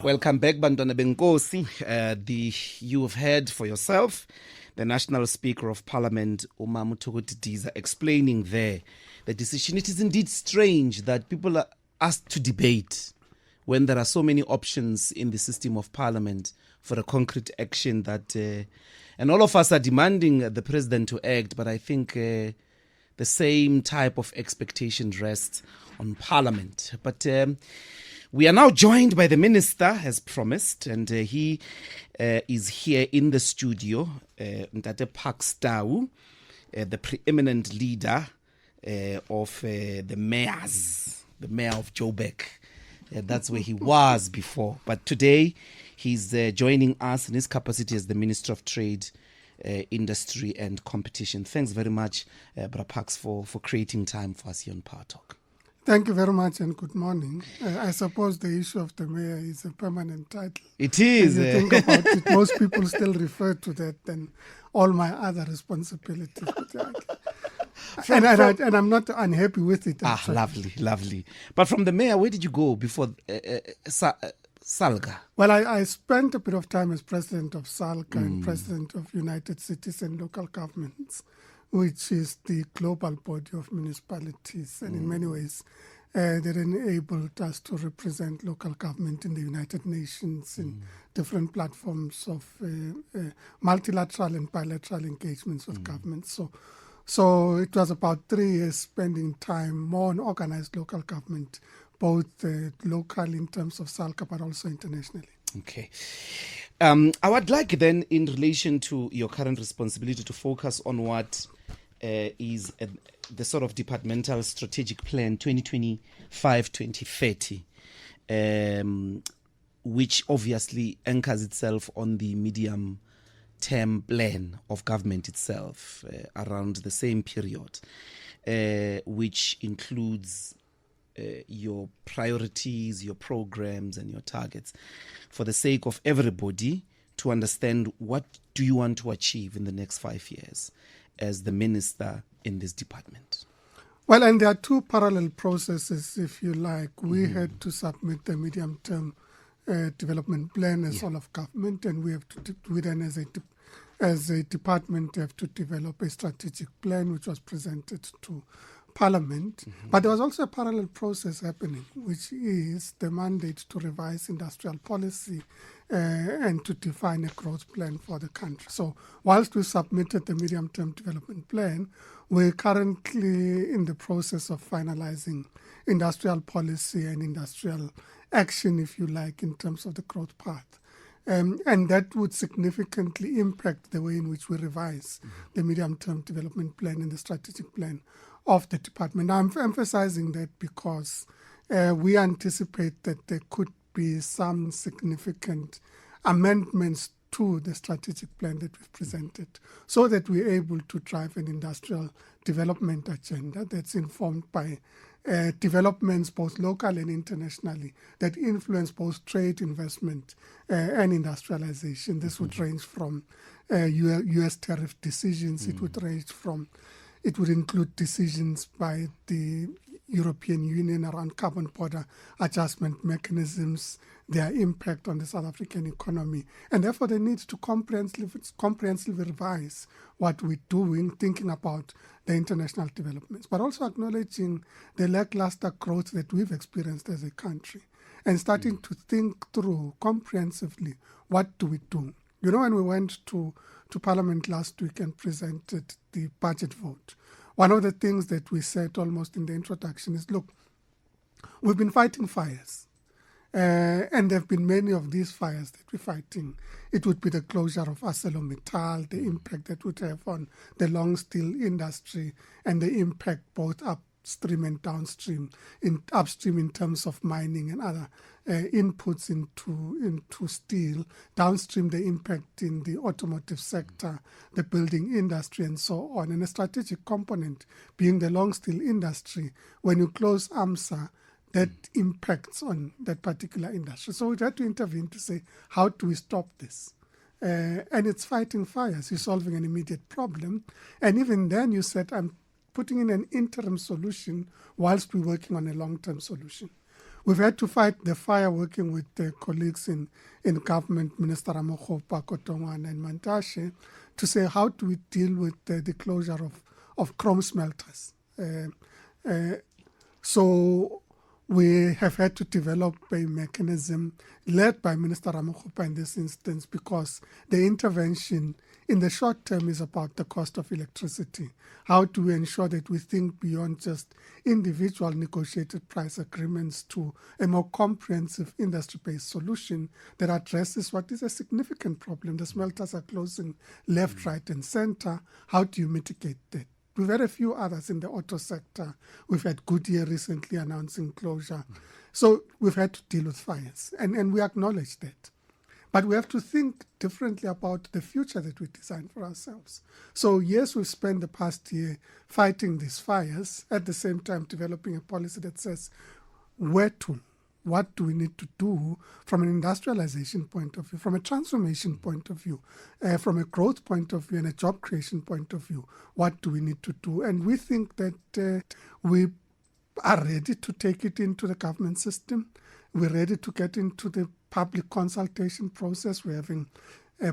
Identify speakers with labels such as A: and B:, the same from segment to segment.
A: Welcome back, Bantwana Benkosi. You have heard for yourself the National Speaker of Parliament, Umam Diza, explaining there the decision. It is indeed strange that people are asked to debate when there are so many options in the system of Parliament for a concrete action that, and all of us are demanding the President to act, but I think the same type of expectation rests on Parliament. But we are now joined by the Minister, as promised, and he is here in the studio, Ntate Pakstau, the preeminent leader of the mayors, the mayor of Joburg. That's where he was before. But today, he's joining us in his capacity as the Minister of Trade, Industry and Competition. Thanks very much, Bra Pax, for creating time for us here on Power Talk.
B: Thank you very much and good morning. I suppose the issue of the mayor is a permanent title.
A: It is.
B: When you think about it, most people still refer to that than all my other responsibilities. And I'm not unhappy with it. Actually.
A: Lovely. But from the mayor, where did you go before SALGA?
B: Well, I spent a bit of time as president of SALGA and president of United Cities and Local Governments, which is the global body of municipalities. And in many ways, that enabled us to represent local government in the United Nations in different platforms of multilateral and bilateral engagements with governments. So it was about 3 years spending time more on organized local government, both local in terms of SALGA, but also internationally.
A: Okay. I would like then, in relation to your current responsibility, to focus on what is the sort of departmental strategic plan 2025-2030, which obviously anchors itself on the medium-term plan of government itself around the same period, which includes your priorities, your programs and your targets, for the sake of everybody to understand what do you want to achieve in the next 5 years as the minister in this department.
B: Well, and there are two parallel processes, if you like. We had to submit the medium-term development plan as all of government, and we have to, we then as a department have to develop a strategic plan, which was presented to Parliament. But there was also a parallel process happening, which is the mandate to revise industrial policy and to define a growth plan for the country. So whilst we submitted the medium-term development plan, we're currently in the process of finalizing industrial policy and industrial action, if you like, in terms of the growth path. And that would significantly impact the way in which we revise the medium-term development plan and the strategic plan of the department. Now, I'm emphasizing that because we anticipate that there could be some significant amendments to the strategic plan that we've presented, so that we're able to drive an industrial development agenda that's informed by developments both local and internationally that influence both trade, investment and industrialization. This would range from U.S. tariff decisions. It would include decisions by the European Union around carbon border adjustment mechanisms, their impact on the South African economy, and therefore the need to comprehensively revise what we're doing, thinking about the international developments, but also acknowledging the lackluster growth that we've experienced as a country and starting to think through comprehensively, what do we do? You know, when we went to Parliament last week and presented the budget vote, one of the things that we said almost in the introduction is, look, we've been fighting fires. And there have been many of these fires that we're fighting. It would be the closure of ArcelorMittal, the impact that would have on the long steel industry, and the impact both upstream and downstream, upstream in terms of mining and other inputs into steel, downstream the impact in the automotive sector, the building industry and so on, and a strategic component being the long steel industry. When you close AMSA, that impacts on that particular industry. So we had to intervene to say, how do we stop this? And it's fighting fires. You're solving an immediate problem. And even then you said, I'm putting in an interim solution whilst we're working on a long-term solution. we've had to fight the fire working with the colleagues in government, Minister Ramokgopa, Kotongwana and Mantashe, to say how do we deal with the closure of chrome smelters. So we have had to develop a mechanism led by Minister Ramokgopa in this instance, because the intervention in the short term is about the cost of electricity. How do we ensure that we think beyond just individual negotiated price agreements to a more comprehensive industry-based solution that addresses what is a significant problem? The smelters are closing left, right, and center. How do you mitigate that? We've had a few others in the auto sector. We've had Goodyear recently announcing closure. So we've had to deal with fires, and we acknowledge that. But we have to think differently about the future that we design for ourselves. So yes, we've spent the past year fighting these fires, at the same time developing a policy that says where to, what do we need to do from an industrialization point of view, from a transformation point of view, from a growth point of view and a job creation point of view. What do we need to do? And we think that we are ready to take it into the government system. We're ready to get into the public consultation process. We're having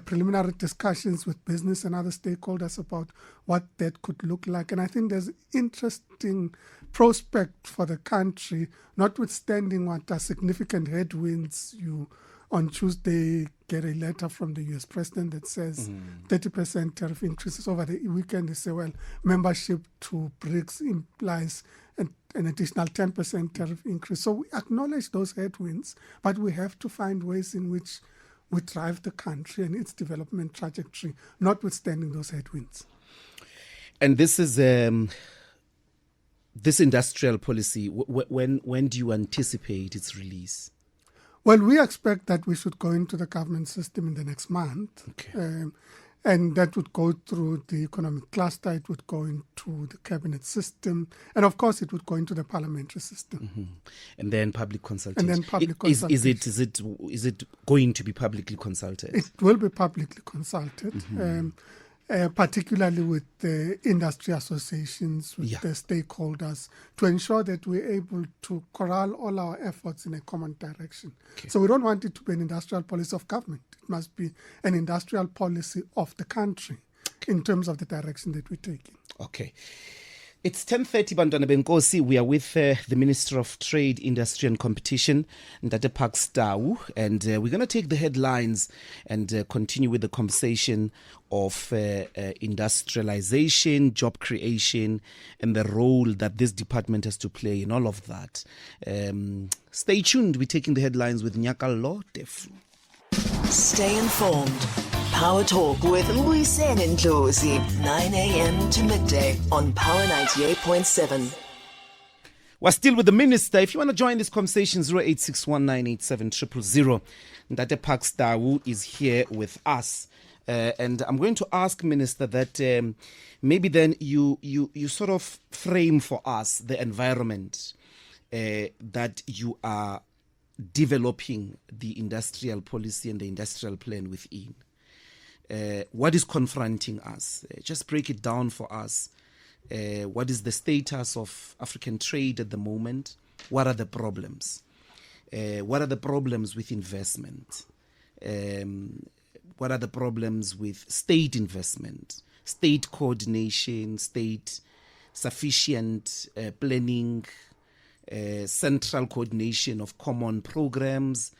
B: preliminary discussions with business and other stakeholders about what that could look like. And I think there's interesting prospect for the country, notwithstanding what are significant headwinds. You, on Tuesday, get a letter from the US president that says 30% tariff increases over the weekend. They say, well, membership to BRICS implies an additional 10% tariff increase. So we acknowledge those headwinds, but we have to find ways in which we drive the country and its development trajectory, notwithstanding those headwinds.
A: And this is this industrial policy. When do you anticipate its release?
B: Well, we expect that we should go into the government system in the next month.
A: Okay.
B: And that would go through the economic cluster, it would go into the cabinet system, and of course it would go into the parliamentary system.
A: Mm-hmm. And then public consultation.
B: And then public consultation.
A: Is it going to be publicly consulted?
B: It will be publicly consulted, particularly with the industry associations, with the stakeholders, to ensure that we're able to corral all our efforts in a common direction. Okay. So we don't want it to be an industrial policy of government. It must be an industrial policy of the country in terms of the direction that we're taking.
A: Okay. It's 10:30, Bantwana Benkosi. We are with the Minister of Trade, Industry and Competition, Ndate Pakstau, and we're going to take the headlines and continue with the conversation of industrialization, job creation, and the role that this department has to play in all of that. Stay tuned. We're taking the headlines with Nyakalo Defu.
C: Stay informed. Power Talk with Mbuyisnei Ndlozi, 9 a.m. to midday on Power 98.7.
A: We're still with the Minister. If you want to join this conversation, 0861987000. Ndate Pakstau is here with us. And I'm going to ask, Minister, that maybe then you sort of frame for us the environment that you are developing the industrial policy and the industrial plan within. What is confronting us? Just break it down for us. What is the status of African trade at the moment? What are the problems? What are the problems with investment? What are the problems with state investment, state coordination, state sufficient planning, central coordination of common programs,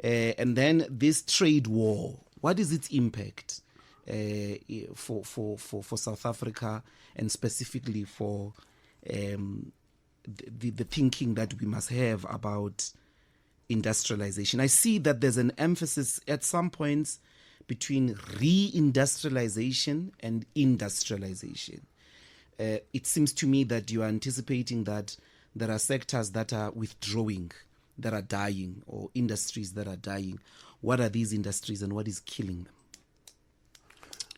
A: and then this trade war? What is its impact for South Africa, and specifically for the thinking that we must have about industrialization? I see that there's an emphasis at some points between reindustrialization and industrialization. It seems to me that you are anticipating that there are sectors that are withdrawing, that are dying, or industries that are dying. What are these industries and what is killing them?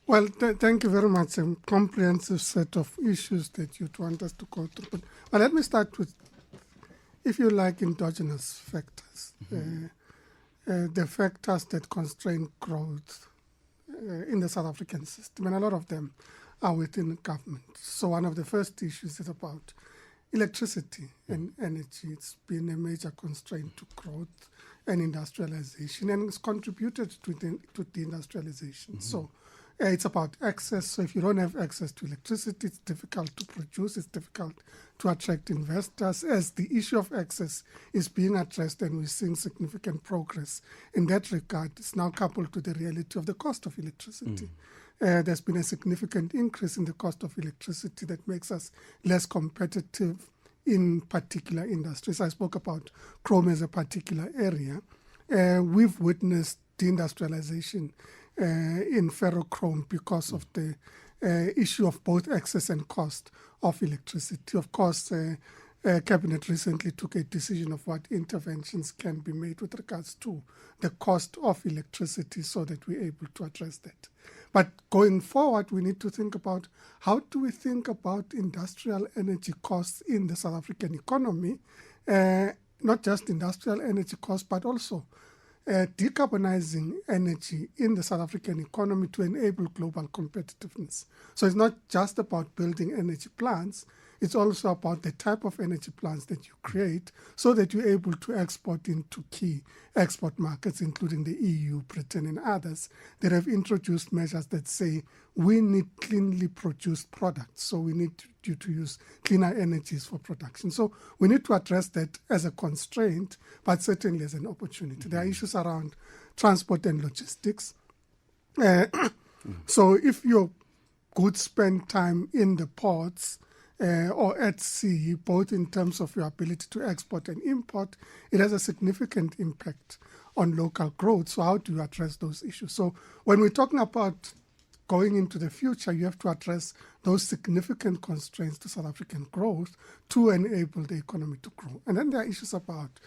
B: Well, thank you very much. A comprehensive set of issues that you'd want us to go through. But let me start with, if you like, endogenous factors. The factors that constrain growth in the South African system, and a lot of them are within government. So one of the first issues is about electricity and energy, it's been a major constraint to growth and industrialization, and it's contributed to the industrialization. So it's about access. So if you don't have access to electricity, it's difficult to produce, it's difficult to attract investors. As the issue of access is being addressed and we're seeing significant progress in that regard, it's now coupled to the reality of the cost of electricity. There's been a significant increase in the cost of electricity that makes us less competitive in particular industries. I spoke about chrome as a particular area. We've witnessed deindustrialization in ferrochrome because of the issue of both access and cost of electricity. Of course, Cabinet recently took a decision of what interventions can be made with regards to the cost of electricity so that we're able to address that. But going forward, we need to think about how do we think about industrial energy costs in the South African economy, not just industrial energy costs, but also decarbonizing energy in the South African economy to enable global competitiveness. So it's not just about building energy plants, it's also about the type of energy plants that you create so that you're able to export into key export markets, including the EU, Britain, and others that have introduced measures that say we need cleanly produced products. So we need you to use cleaner energies for production. So we need to address that as a constraint, but certainly as an opportunity. There are issues around transport and logistics. So if your goods spend time in the ports, or at sea, both in terms of your ability to export and import, it has a significant impact on local growth. So how do you address those issues? So when we're talking about going into the future, you have to address those significant constraints to South African growth to enable the economy to grow. And then there are issues about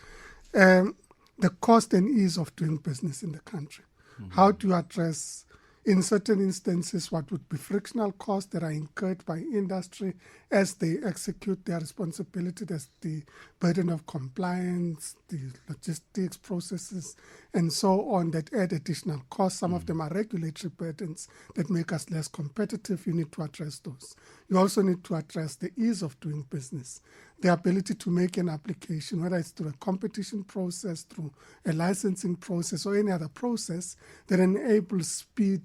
B: the cost and ease of doing business in the country. How do you address, in certain instances, what would be frictional costs that are incurred by industry as they execute their responsibility? There's the burden of compliance, the logistics processes, and so on that add additional costs. Some of them are regulatory burdens that make us less competitive. You need to address those. You also need to address the ease of doing business, the ability to make an application, whether it's through a competition process, through a licensing process, or any other process that enables speed,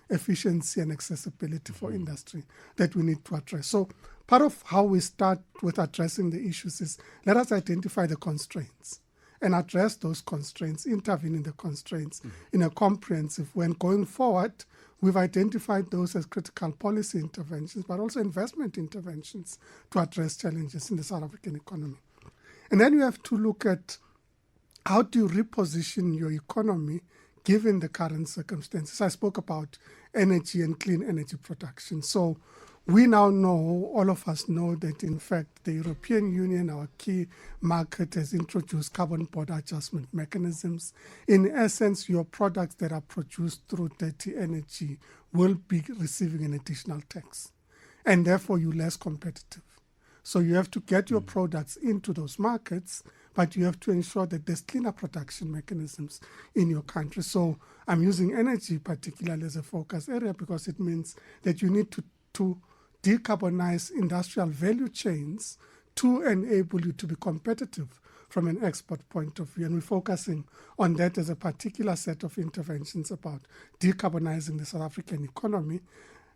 B: efficiency, and accessibility for industry that we need to address. So part of how we start with addressing the issues is let us identify the constraints and address those constraints, intervene in the constraints in a comprehensive way. And going forward, we've identified those as critical policy interventions, but also investment interventions to address challenges in the South African economy. And then you have to look at how do you reposition your economy given the current circumstances. I spoke about energy and clean energy production. So we now know, all of us know, that in fact the European Union, our key market, has introduced carbon border adjustment mechanisms. In essence, your products that are produced through dirty energy will be receiving an additional tax, and therefore you're less competitive. So you have to get your products into those markets, but you have to ensure that there's cleaner production mechanisms in your country. So I'm using energy particularly as a focus area because it means that you need to decarbonize industrial value chains to enable you to be competitive from an export point of view. And we're focusing on that as a particular set of interventions about decarbonizing the South African economy.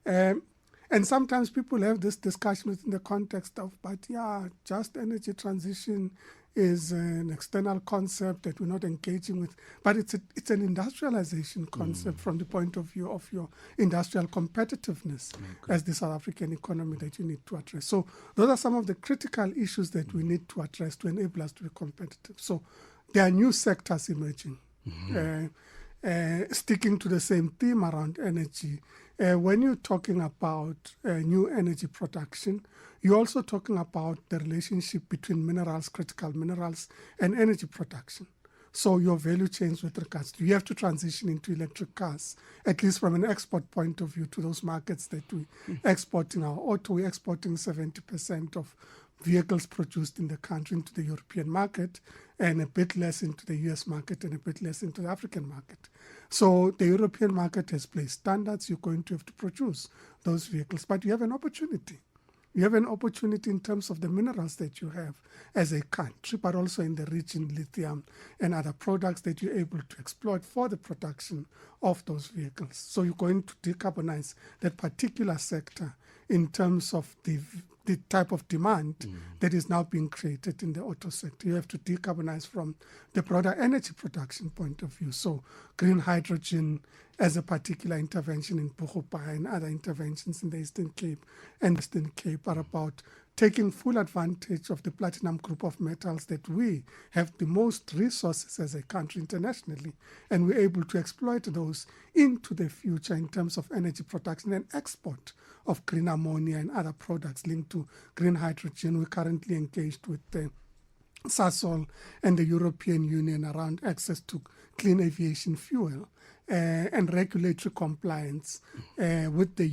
B: And sometimes people have this discussion within the context of, but yeah, just energy transition is an external concept that we're not engaging with. But it's an industrialization concept from the point of view of your industrial competitiveness as the South African economy that you need to address. So those are some of the critical issues that we need to address to enable us to be competitive. So there are new sectors emerging, sticking to the same theme around energy. When you're talking about new energy production, you're also talking about the relationship between minerals, critical minerals, and energy production. So your value chains with regards to, you have to transition into electric cars, at least from an export point of view, to those markets that we export in our auto. We're exporting 70% of vehicles produced in the country into the European market, and a bit less into the US market, and a bit less into the African market. So the European market has placed standards. You're going to have to produce those vehicles, but you have an opportunity You have an opportunity in terms of the minerals that you have as a country, but also in the region, lithium and other products that you're able to exploit for the production of those vehicles. So you're going to decarbonize that particular sector in terms of the type of demand that is now being created in the auto sector. You have to decarbonize from the broader energy production point of view. So green hydrogen as a particular intervention in Bogopa and other interventions in the Eastern Cape and Western Cape are about taking full advantage of the platinum group of metals that we have the most resources as a country internationally, and we're able to exploit those into the future in terms of energy production and export of green ammonia and other products linked to green hydrogen. We're currently engaged with the Sasol and the European Union around access to clean aviation fuel and regulatory compliance with the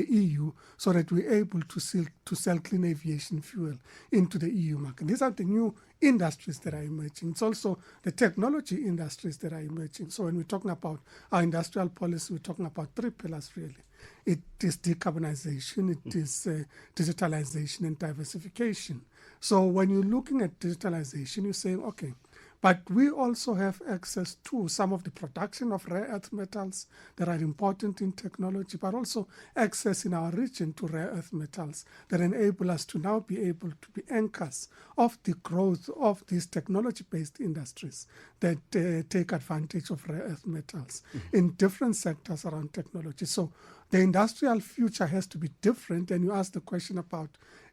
B: EU, so that we're able to sell clean aviation fuel into the EU market. These are the new industries that are emerging. It's also the technology industries that are emerging. So when we're talking about our industrial policy, we're talking about three pillars really. It is decarbonization, it is digitalization and diversification. So when you're looking at digitalization, you're saying, okay, but we also have access to some of the production of rare earth metals that are important in technology, but also access in our region to rare earth metals that enable us to now be able to be anchors of the growth of these technology-based industries that take advantage of rare earth metals in different sectors around technology. So the industrial future has to be different, and you asked the question about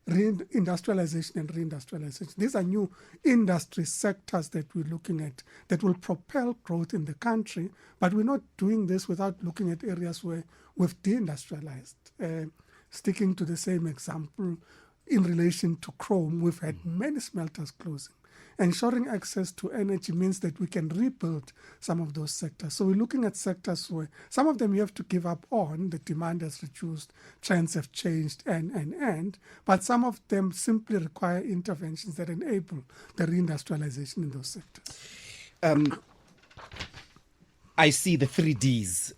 B: industrialization and reindustrialization. These are new industry sectors that we're looking at that will propel growth in the country, but we're not doing this without looking at areas where we've deindustrialized. Sticking to the same example, in relation to chrome, we've had many smelters closing. Ensuring access to energy means that we can rebuild some of those sectors. So we're looking at sectors where some of them you have to give up on, the demand has reduced, trends have changed, but some of them simply require interventions that enable the reindustrialization in those sectors.
A: I see the 3Ds,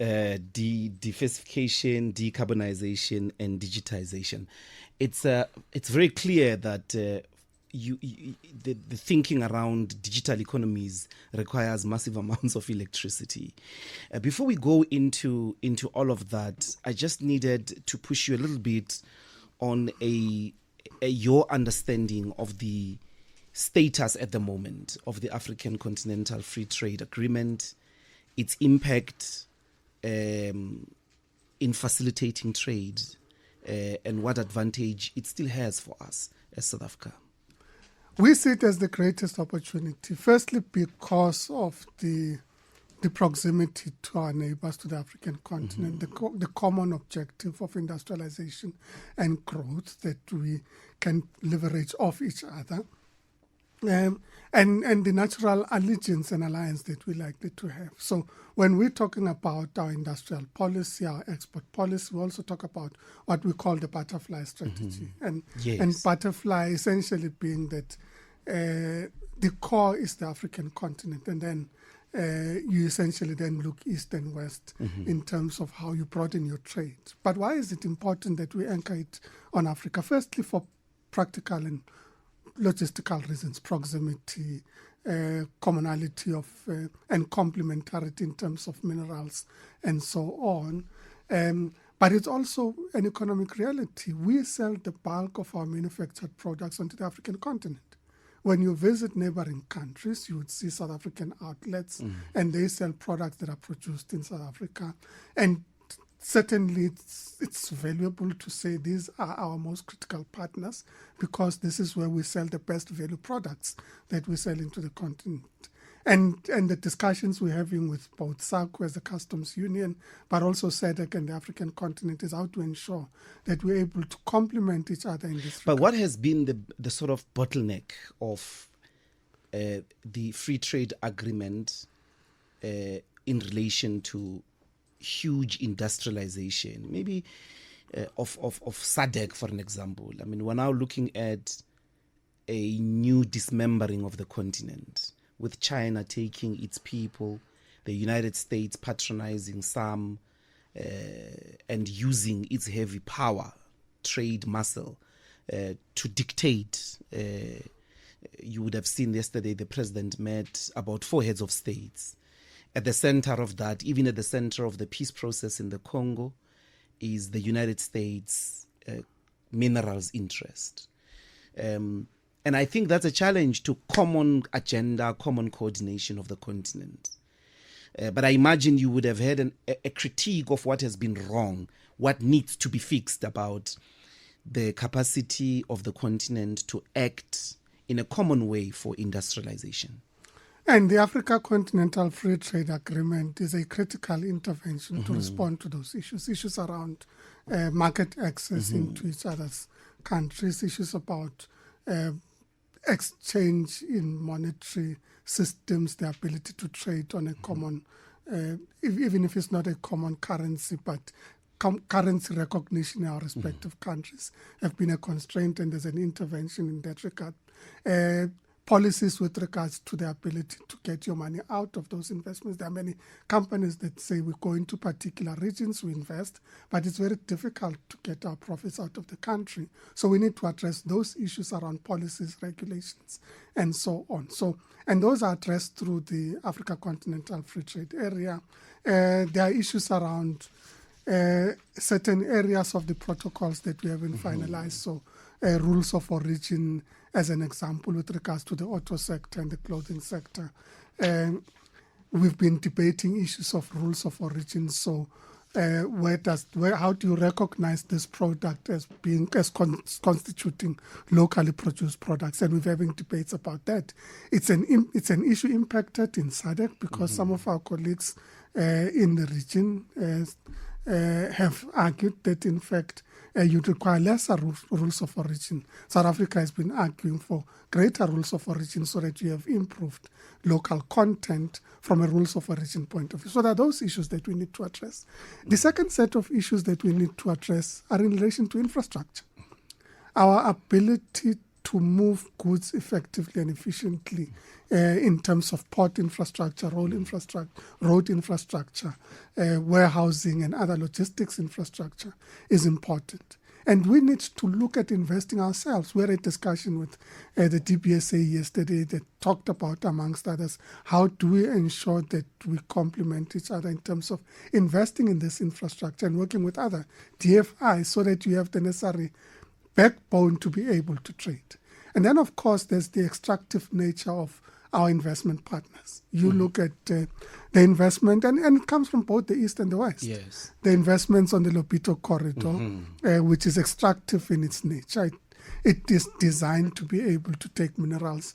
A: diversification, decarbonization, and digitization. It's very clear that the thinking around digital economies requires massive amounts of electricity. Before we go into all of that, I just needed to push you a little bit on your understanding of the status at the moment of the African Continental Free Trade Agreement, its impact in facilitating trade, and what advantage it still has for us as South Africa.
B: We see it as the greatest opportunity, firstly because of the proximity to our neighbors, to the African continent, the common objective of industrialization and growth that we can leverage off each other, and the natural allegiance and alliance that we're likely to have. So when we're talking about our industrial policy, our export policy, we also talk about what we call the butterfly strategy. And butterfly essentially being that the core is the African continent, and then you essentially then look east and west in terms of how you broaden your trade. But why is it important that we anchor it on Africa? Firstly, for practical and logistical reasons, proximity, commonality of and complementarity in terms of minerals and so on. But it's also an economic reality. We sell the bulk of our manufactured products onto the African continent. When you visit neighboring countries, you would see South African outlets, and they sell products that are produced in South Africa. And certainly it's valuable to say these are our most critical partners, because this is where we sell the best value products that we sell into the continent. And the discussions we're having with both SACU as the customs union, but also SADC and the African continent, is how to ensure that we're able to complement each other in this regard.
A: But what has been the sort of bottleneck of the free trade agreement in relation to huge industrialization, maybe of SADC, for an example? I mean, we're now looking at a new dismembering of the continent, with China taking its people, the United States patronizing some, and using its heavy power trade muscle to dictate. You would have seen yesterday the president met about 4 heads of states. At the center of that, even at the center of the peace process in the Congo, is the United States minerals interest. And I think that's a challenge to common agenda, common coordination of the continent. But I imagine you would have had a critique of what has been wrong, what needs to be fixed about the capacity of the continent to act in a common way for industrialization.
B: And the Africa Continental Free Trade Agreement is a critical intervention to respond to those issues around market access into each other's countries, issues about exchange in monetary systems, the ability to trade on a common, even if it's not a common currency, but currency recognition in our respective countries have been a constraint, and there's an intervention in that regard. Policies with regards to the ability to get your money out of those investments. There are many companies that say we go into particular regions, we invest, but it's very difficult to get our profits out of the country. So we need to address those issues around policies, regulations, and so on. And those are addressed through the Africa Continental Free Trade Area. There are issues around certain areas of the protocols that we haven't finalized. So rules of origin, as an example, with regards to the auto sector and the clothing sector. We've been debating issues of rules of origin. So how do you recognize this product as constituting locally produced products? And we're having debates about that. It's an issue impacted in SADC because some of our colleagues in the region have argued that, in fact, you require lesser rules of origin. South Africa has been arguing for greater rules of origin so that you have improved local content from a rules of origin point of view. So there are those issues that we need to address. The second set of issues that we need to address are in relation to infrastructure. Our ability to move goods effectively and efficiently in terms of port infrastructure, road infrastructure, warehousing and other logistics infrastructure is important. And we need to look at investing ourselves. We had a discussion with the DBSA yesterday that talked about, amongst others, how do we ensure that we complement each other in terms of investing in this infrastructure and working with other DFIs so that you have the necessary backbone to be able to trade. And then, of course, there's the extractive nature of our investment partners. You look at the investment, and it comes from both the East and the West.
A: Yes.
B: The investments on the Lobito corridor, which is extractive in its nature. It is designed to be able to take minerals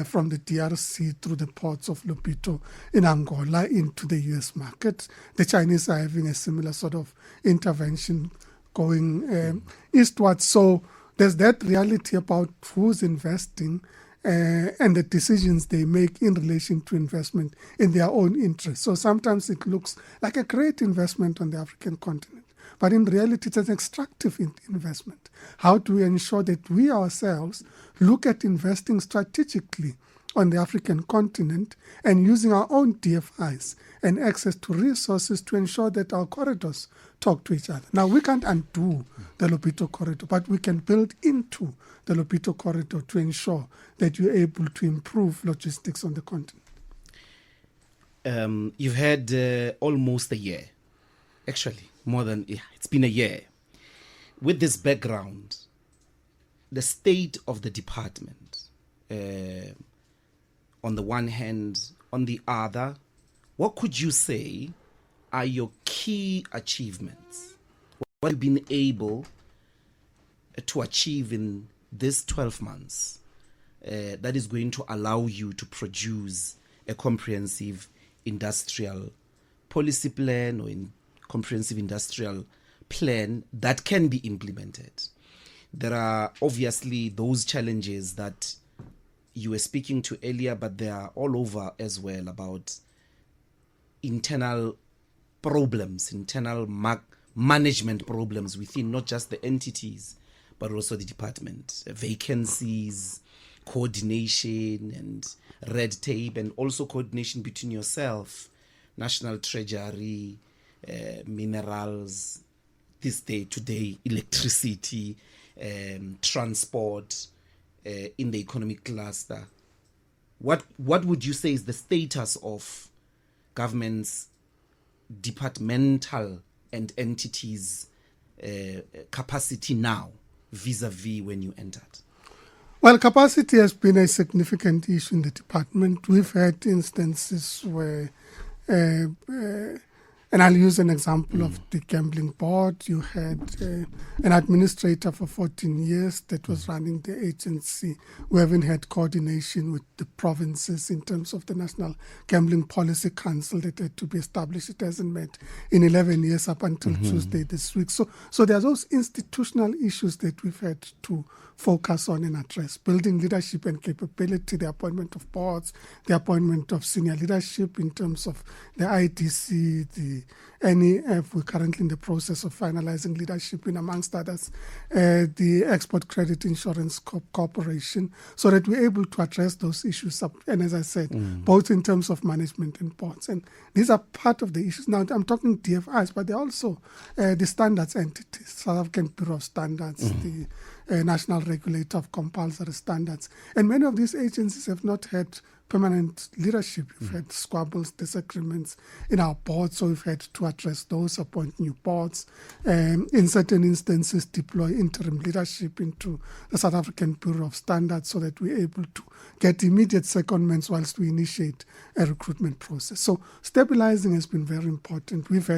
B: from the DRC through the ports of Lobito in Angola into the US market. The Chinese are having a similar sort of intervention going eastwards. So there's that reality about who's investing and the decisions they make in relation to investment in their own interest. So sometimes it looks like a great investment on the African continent, but in reality it's an extractive investment. How do we ensure that we ourselves look at investing strategically on the African continent and using our own DFIs and access to resources to ensure that our corridors talk to each other? Now, we can't undo the Lobito corridor, but we can build into the Lobito corridor to ensure that you're able to improve logistics on the continent.
A: You've had almost a year, actually, it's been a year. With this background, the state of the department, on the one hand, on the other, what could you say are your key achievements? What have you been able to achieve in this 12 months that is going to allow you to produce a comprehensive industrial policy plan or comprehensive industrial plan that can be implemented? There are obviously those challenges that you were speaking to earlier, but they are all over as well, about internal problems, internal management problems within not just the entities, but also the department, vacancies, coordination and red tape, and also coordination between yourself, National Treasury, minerals, this day today, electricity, transport, in the economic cluster. What would you say is the status of government's departmental and entities' capacity now vis-a-vis when you entered?
B: Well, capacity has been a significant issue in the department. We've had instances where, and I'll use an example of the gambling board. You had an administrator for 14 years that was running the agency. We haven't had coordination with the provinces in terms of the National Gambling Policy Council that had to be established. It hasn't met in 11 years up until Tuesday this week. So there are those institutional issues that we've had to focus on and address. Building leadership and capability, the appointment of boards, the appointment of senior leadership in terms of the IDC, the NEF. We're currently in the process of finalizing leadership in, amongst others, the Export Credit Insurance Corporation, so that we're able to address those issues up, and as I said, both in terms of management and boards. And these are part of the issues. Now, I'm talking DFIs, but they're also the standards entities, South African Bureau of Standards, the National Regulator of Compulsory Standards. And many of these agencies have not had permanent leadership. We've had squabbles, disagreements in our boards, so we've had to address those, appoint new boards, in certain instances deploy interim leadership into the South African Bureau of Standards so that we're able to get immediate secondments whilst we initiate a recruitment process. So stabilizing has been very important. We've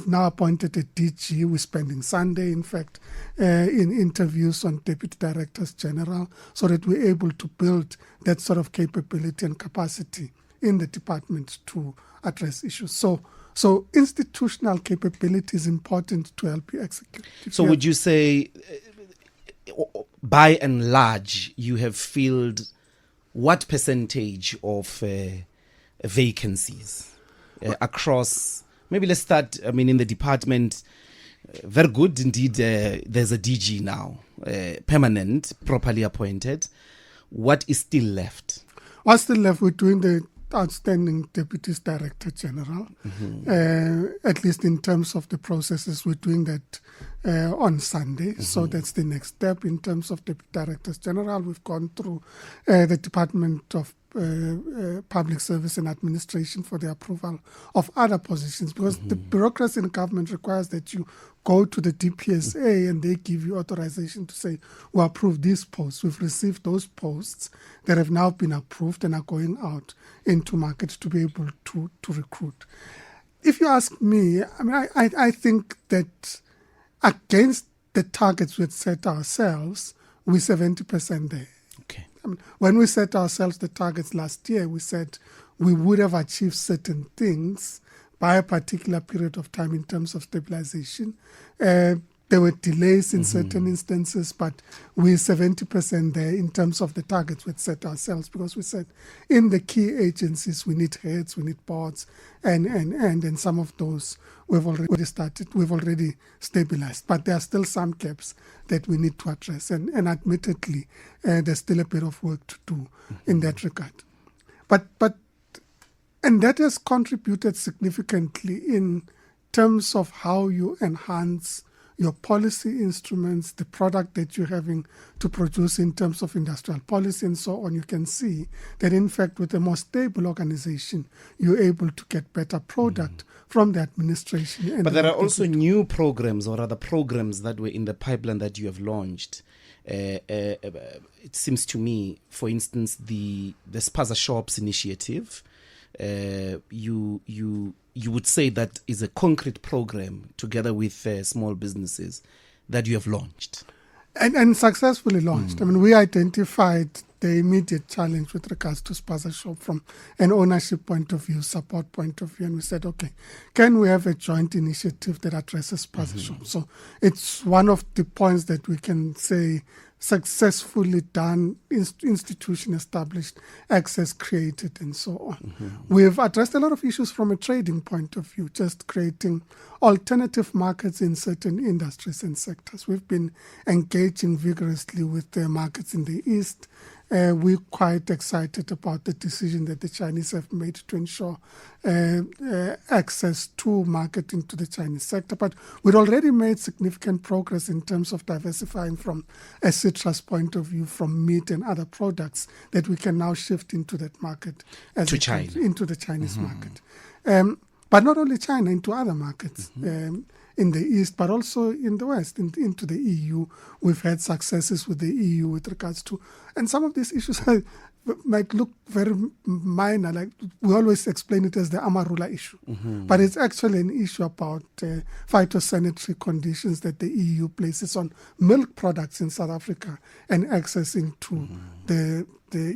B: now appointed a DG. We're spending Sunday, in fact, in interviews on Deputy Directors General so that we're able to build that sort of capability and capacity in the department to address issues. So institutional capability is important to help you execute.
A: So would you say, by and large, you have filled what percentage of vacancies across... Maybe let's start, in the department, very good indeed. There's a DG now, permanent, properly appointed. What is still left?
B: What's still left? We're doing the outstanding Deputy Director General. At least in terms of the processes, we're doing that on Sunday. So that's the next step. In terms of Deputy Directors General, we've gone through the Department of Public Service and Administration for the approval of other positions, because the bureaucracy in government requires that you go to the DPSA and they give you authorization to say, we approve these posts. We've received those posts that have now been approved and are going out into market to be able to recruit. If you ask me, I think that against the targets we had set ourselves, we're 70% there. When we set ourselves the targets last year, we said we would have achieved certain things by a particular period of time in terms of stabilization. There were delays in certain instances, but we're 70% there in terms of the targets we'd set ourselves, because we said in the key agencies we need heads, we need boards, and some of those we've already stabilized. But there are still some gaps that we need to address, and admittedly there's still a bit of work to do in that regard. And that has contributed significantly in terms of how you enhance your policy instruments, the product that you're having to produce in terms of industrial policy and so on. You can see that, in fact, with a more stable organization, you're able to get better product from the administration.
A: But there are also new programs, or other programs that were in the pipeline that you have launched. It seems to me, for instance, the Spaza Shops initiative, you would say that is a concrete program together with small businesses that you have launched.
B: And successfully launched. We identified the immediate challenge with regards to Spaza Shop from an ownership point of view, support point of view, and we said, okay, can we have a joint initiative that addresses Spaza Shop? So it's one of the points that we can say successfully done, institution established, access created, and so on. We've addressed a lot of issues from a trading point of view, just creating alternative markets in certain industries and sectors. We've been engaging vigorously with the markets in the East. We're quite excited about the decision that the Chinese have made to ensure access to marketing to the Chinese sector. But we'd already made significant progress in terms of diversifying from a citrus point of view, from meat and other products that we can now shift into that market
A: To China.
B: into the Chinese market. But not only China, into other markets in the East, but also in the West, into the EU. We've had successes with the EU with regards to, and some of these issues might look very minor, like we always explain it as the Amarula issue. But it's actually an issue about phytosanitary conditions that the EU places on milk products in South Africa and accessing to the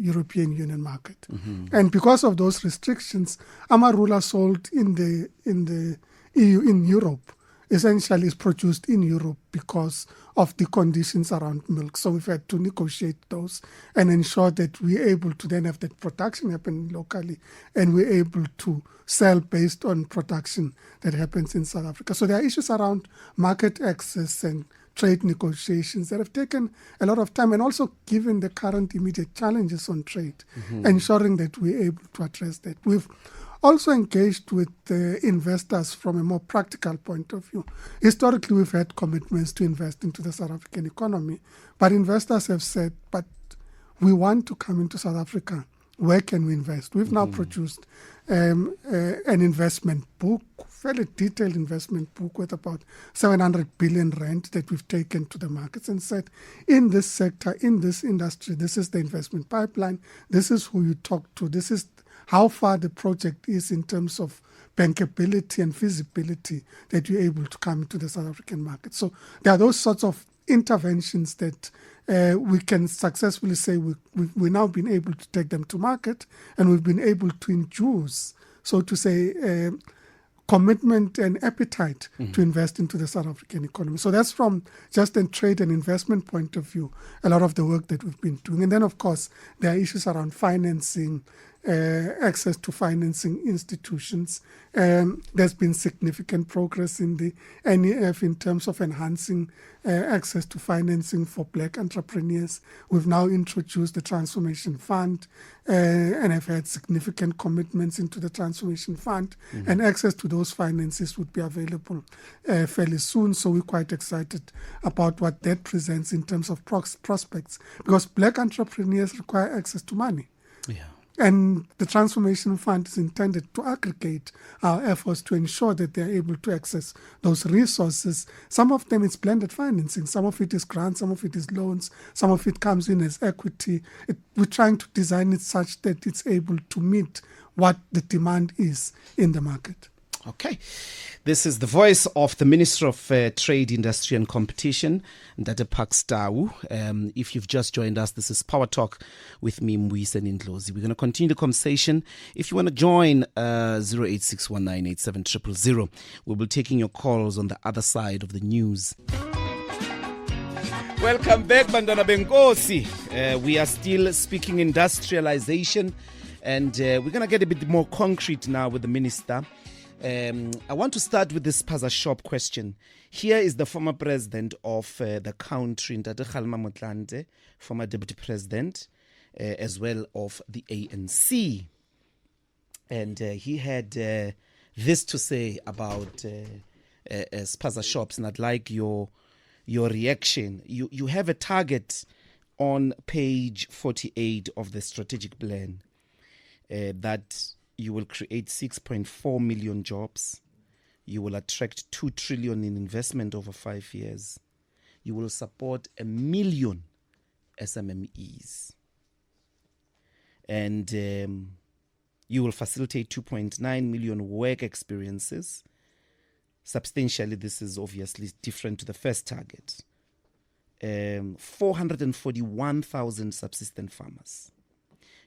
B: European Union market. And because of those restrictions, Amarula sold in the EU, in Europe, essentially is produced in Europe because of the conditions around milk. So we've had to negotiate those and ensure that we're able to then have that production happen locally, and we're able to sell based on production that happens in South Africa. So there are issues around market access and trade negotiations that have taken a lot of time, and also given the current immediate challenges on trade, ensuring that we're able to address that. We've also engaged with investors from a more practical point of view. Historically, we've had commitments to invest into the South African economy, but investors have said, but we want to come into South Africa. Where can we invest? We've now produced an investment book, fairly detailed investment book with about 700 billion rand that we've taken to the markets and said, in this sector, in this industry, this is the investment pipeline, this is who you talk to, this is how far the project is in terms of bankability and feasibility that you're able to come into the South African market. So there are those sorts of interventions that we can successfully say we've now been able to take them to market, and we've been able to induce, so to say, commitment and appetite to invest into the South African economy. So that's from just a trade and investment point of view, a lot of the work that we've been doing. And then, of course, there are issues around financing, access to financing institutions. There's been significant progress in the NEF in terms of enhancing access to financing for black entrepreneurs. We've now introduced the Transformation Fund and have had significant commitments into the Transformation Fund, and access to those finances would be available fairly soon. So we're quite excited about what that presents in terms of prospects, because black entrepreneurs require access to money.
A: Yeah.
B: And the Transformation Fund is intended to aggregate our efforts to ensure that they're able to access those resources. Some of them is blended financing, some of it is grants, some of it is loans, some of it comes in as equity. We're trying to design it such that it's able to meet what the demand is in the market.
A: Okay. This is the voice of the Minister of Trade, Industry and Competition, Dr. Pakstau. If you've just joined us, this is Power Talk with me, Mbuyisnei Ndlozi. We're going to continue the conversation. If you want to join, 0861987000. We'll be taking your calls on the other side of the news. Welcome back, Bantwana Benkosi. We are still speaking industrialization, and we're going to get a bit more concrete now with the Minister. I want to start with this Spaza Shop question. Here is the former president of the country, Ntate Kgalema Motlanthe, former deputy president, as well of the ANC. And he had this to say about Spaza Shops, and I'd like your reaction. You have a target on page 48 of the strategic plan that you will create 6.4 million jobs. You will attract 2 trillion in investment over 5 years. You will support 1 million SMMEs. And you will facilitate 2.9 million work experiences. Substantially, this is obviously different to the first target. 441,000 subsistent farmers,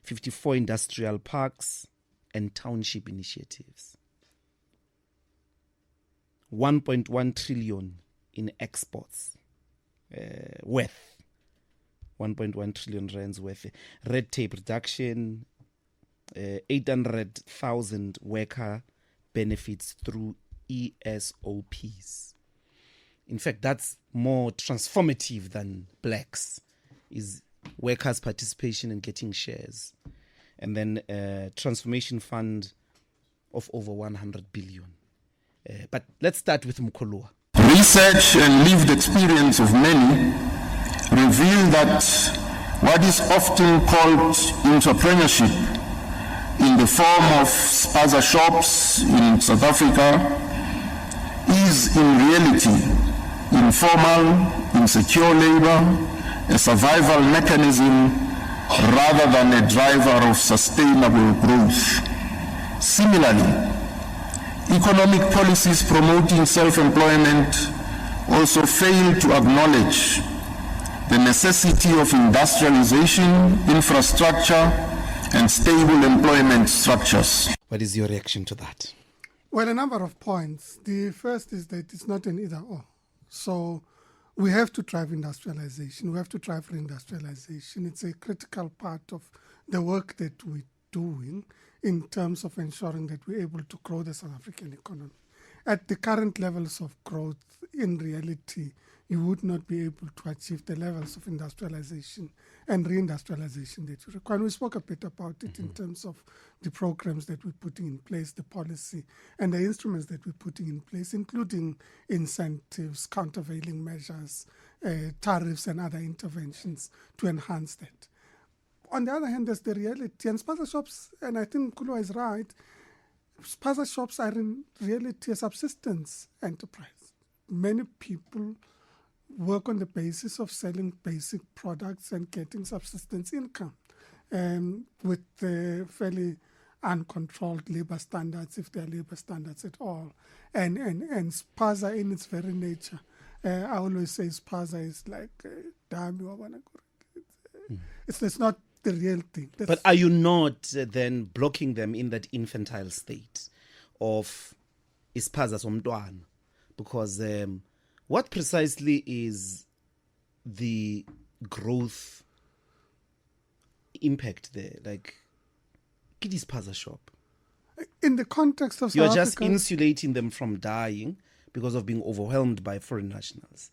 A: 54 industrial parks and township initiatives, 1.1 trillion in exports worth, 1.1 trillion rands worth, red tape reduction, 800,000 worker benefits through ESOPs. In fact, that's more transformative than blacks, is workers' participation in getting shares. And then a transformation fund of over 100 billion. But let's start with Mkhulwa.
D: Research and lived experience of many reveal that what is often called entrepreneurship in the form of spaza shops in South Africa is in reality informal, insecure labor, a survival mechanism rather than a driver of sustainable growth. Similarly, economic policies promoting self-employment also fail to acknowledge the necessity of industrialization, infrastructure, and stable employment structures.
A: What is your reaction to that?
B: Well, a number of points. The first is that it's not an either-or. So we have to drive industrialization. We have to drive reindustrialization. It's a critical part of the work that we're doing in terms of ensuring that we're able to grow the South African economy. At the current levels of growth, in reality, you would not be able to achieve the levels of industrialization and reindustrialization that you require. And we spoke a bit about it in terms of the programs that we're putting in place, the policy, and the instruments that we're putting in place, including incentives, countervailing measures, tariffs, and other interventions to enhance that. On the other hand, there's the reality. And spaza shops, and I think Mkhulwa is right, spaza shops are in reality a subsistence enterprise. Many people work on the basis of selling basic products and getting subsistence income with fairly uncontrolled labor standards, if there are labor standards at all. And spaza in its very nature, I always say spaza is like it's not the real thing.
A: But are you not then blocking them in that infantile state of ispaza somntwana? Because what precisely is the growth impact there? Like, it is spaza shop.
B: In the context of
A: You're
B: South
A: just
B: Africa,
A: insulating them from dying because of being overwhelmed by foreign nationals.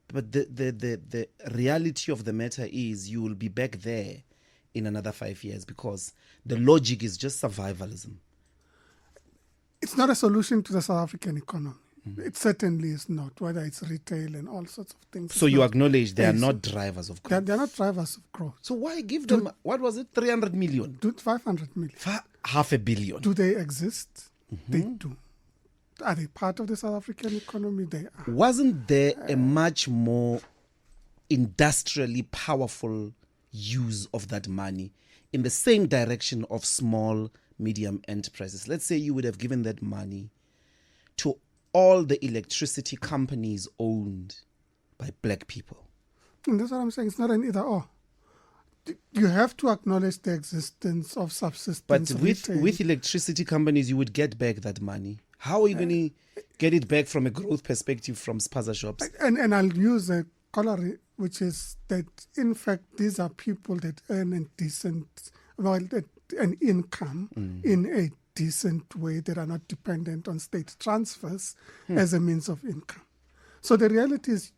A: But the reality of the matter is you will be back there in another 5 years because the logic is just survivalism.
B: it's not a solution to the South African economy. It certainly is not, whether it's retail and all sorts of things.
A: So you acknowledge they are not drivers of growth.
B: They're not drivers of growth.
A: So why give them, what was it, 300 million?
B: 500 million.
A: $500 million.
B: Do they exist? They do. Are they part of the South African economy? They are.
A: Wasn't there a much more industrially powerful use of that money in the same direction of small, medium enterprises? Let's say you would have given that money to all the electricity companies owned by black people.
B: And that's what I'm saying. It's not an either-or. You have to acknowledge the existence of subsistence.
A: But
B: retail.
A: with electricity companies, you would get back that money. How are you going to get it back from a growth perspective from spaza shops?
B: And I'll use a corollary, which is that, in fact, these are people that earn an income in a decent way that are not dependent on state transfers as a means of income. So the reality is,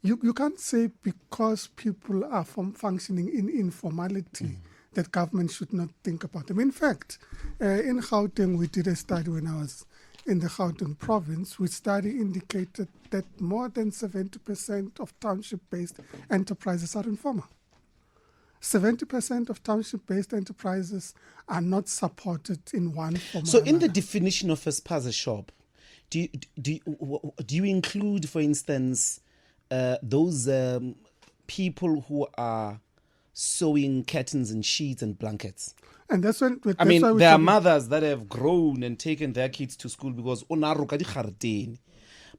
B: you can't say because people are functioning in informality that government should not think about them. In fact, in Gauteng, we did a study when I was in the Gauteng province, which study indicated that more than 70% of township-based enterprises are informal. 70% of township-based enterprises are not supported in one form
A: So
B: or
A: in
B: another.
A: the definition of a spaza shop, do you include, for instance, those people who are sewing curtains and sheets and blankets?
B: And that's when
A: There are mothers that have grown and taken their kids to school because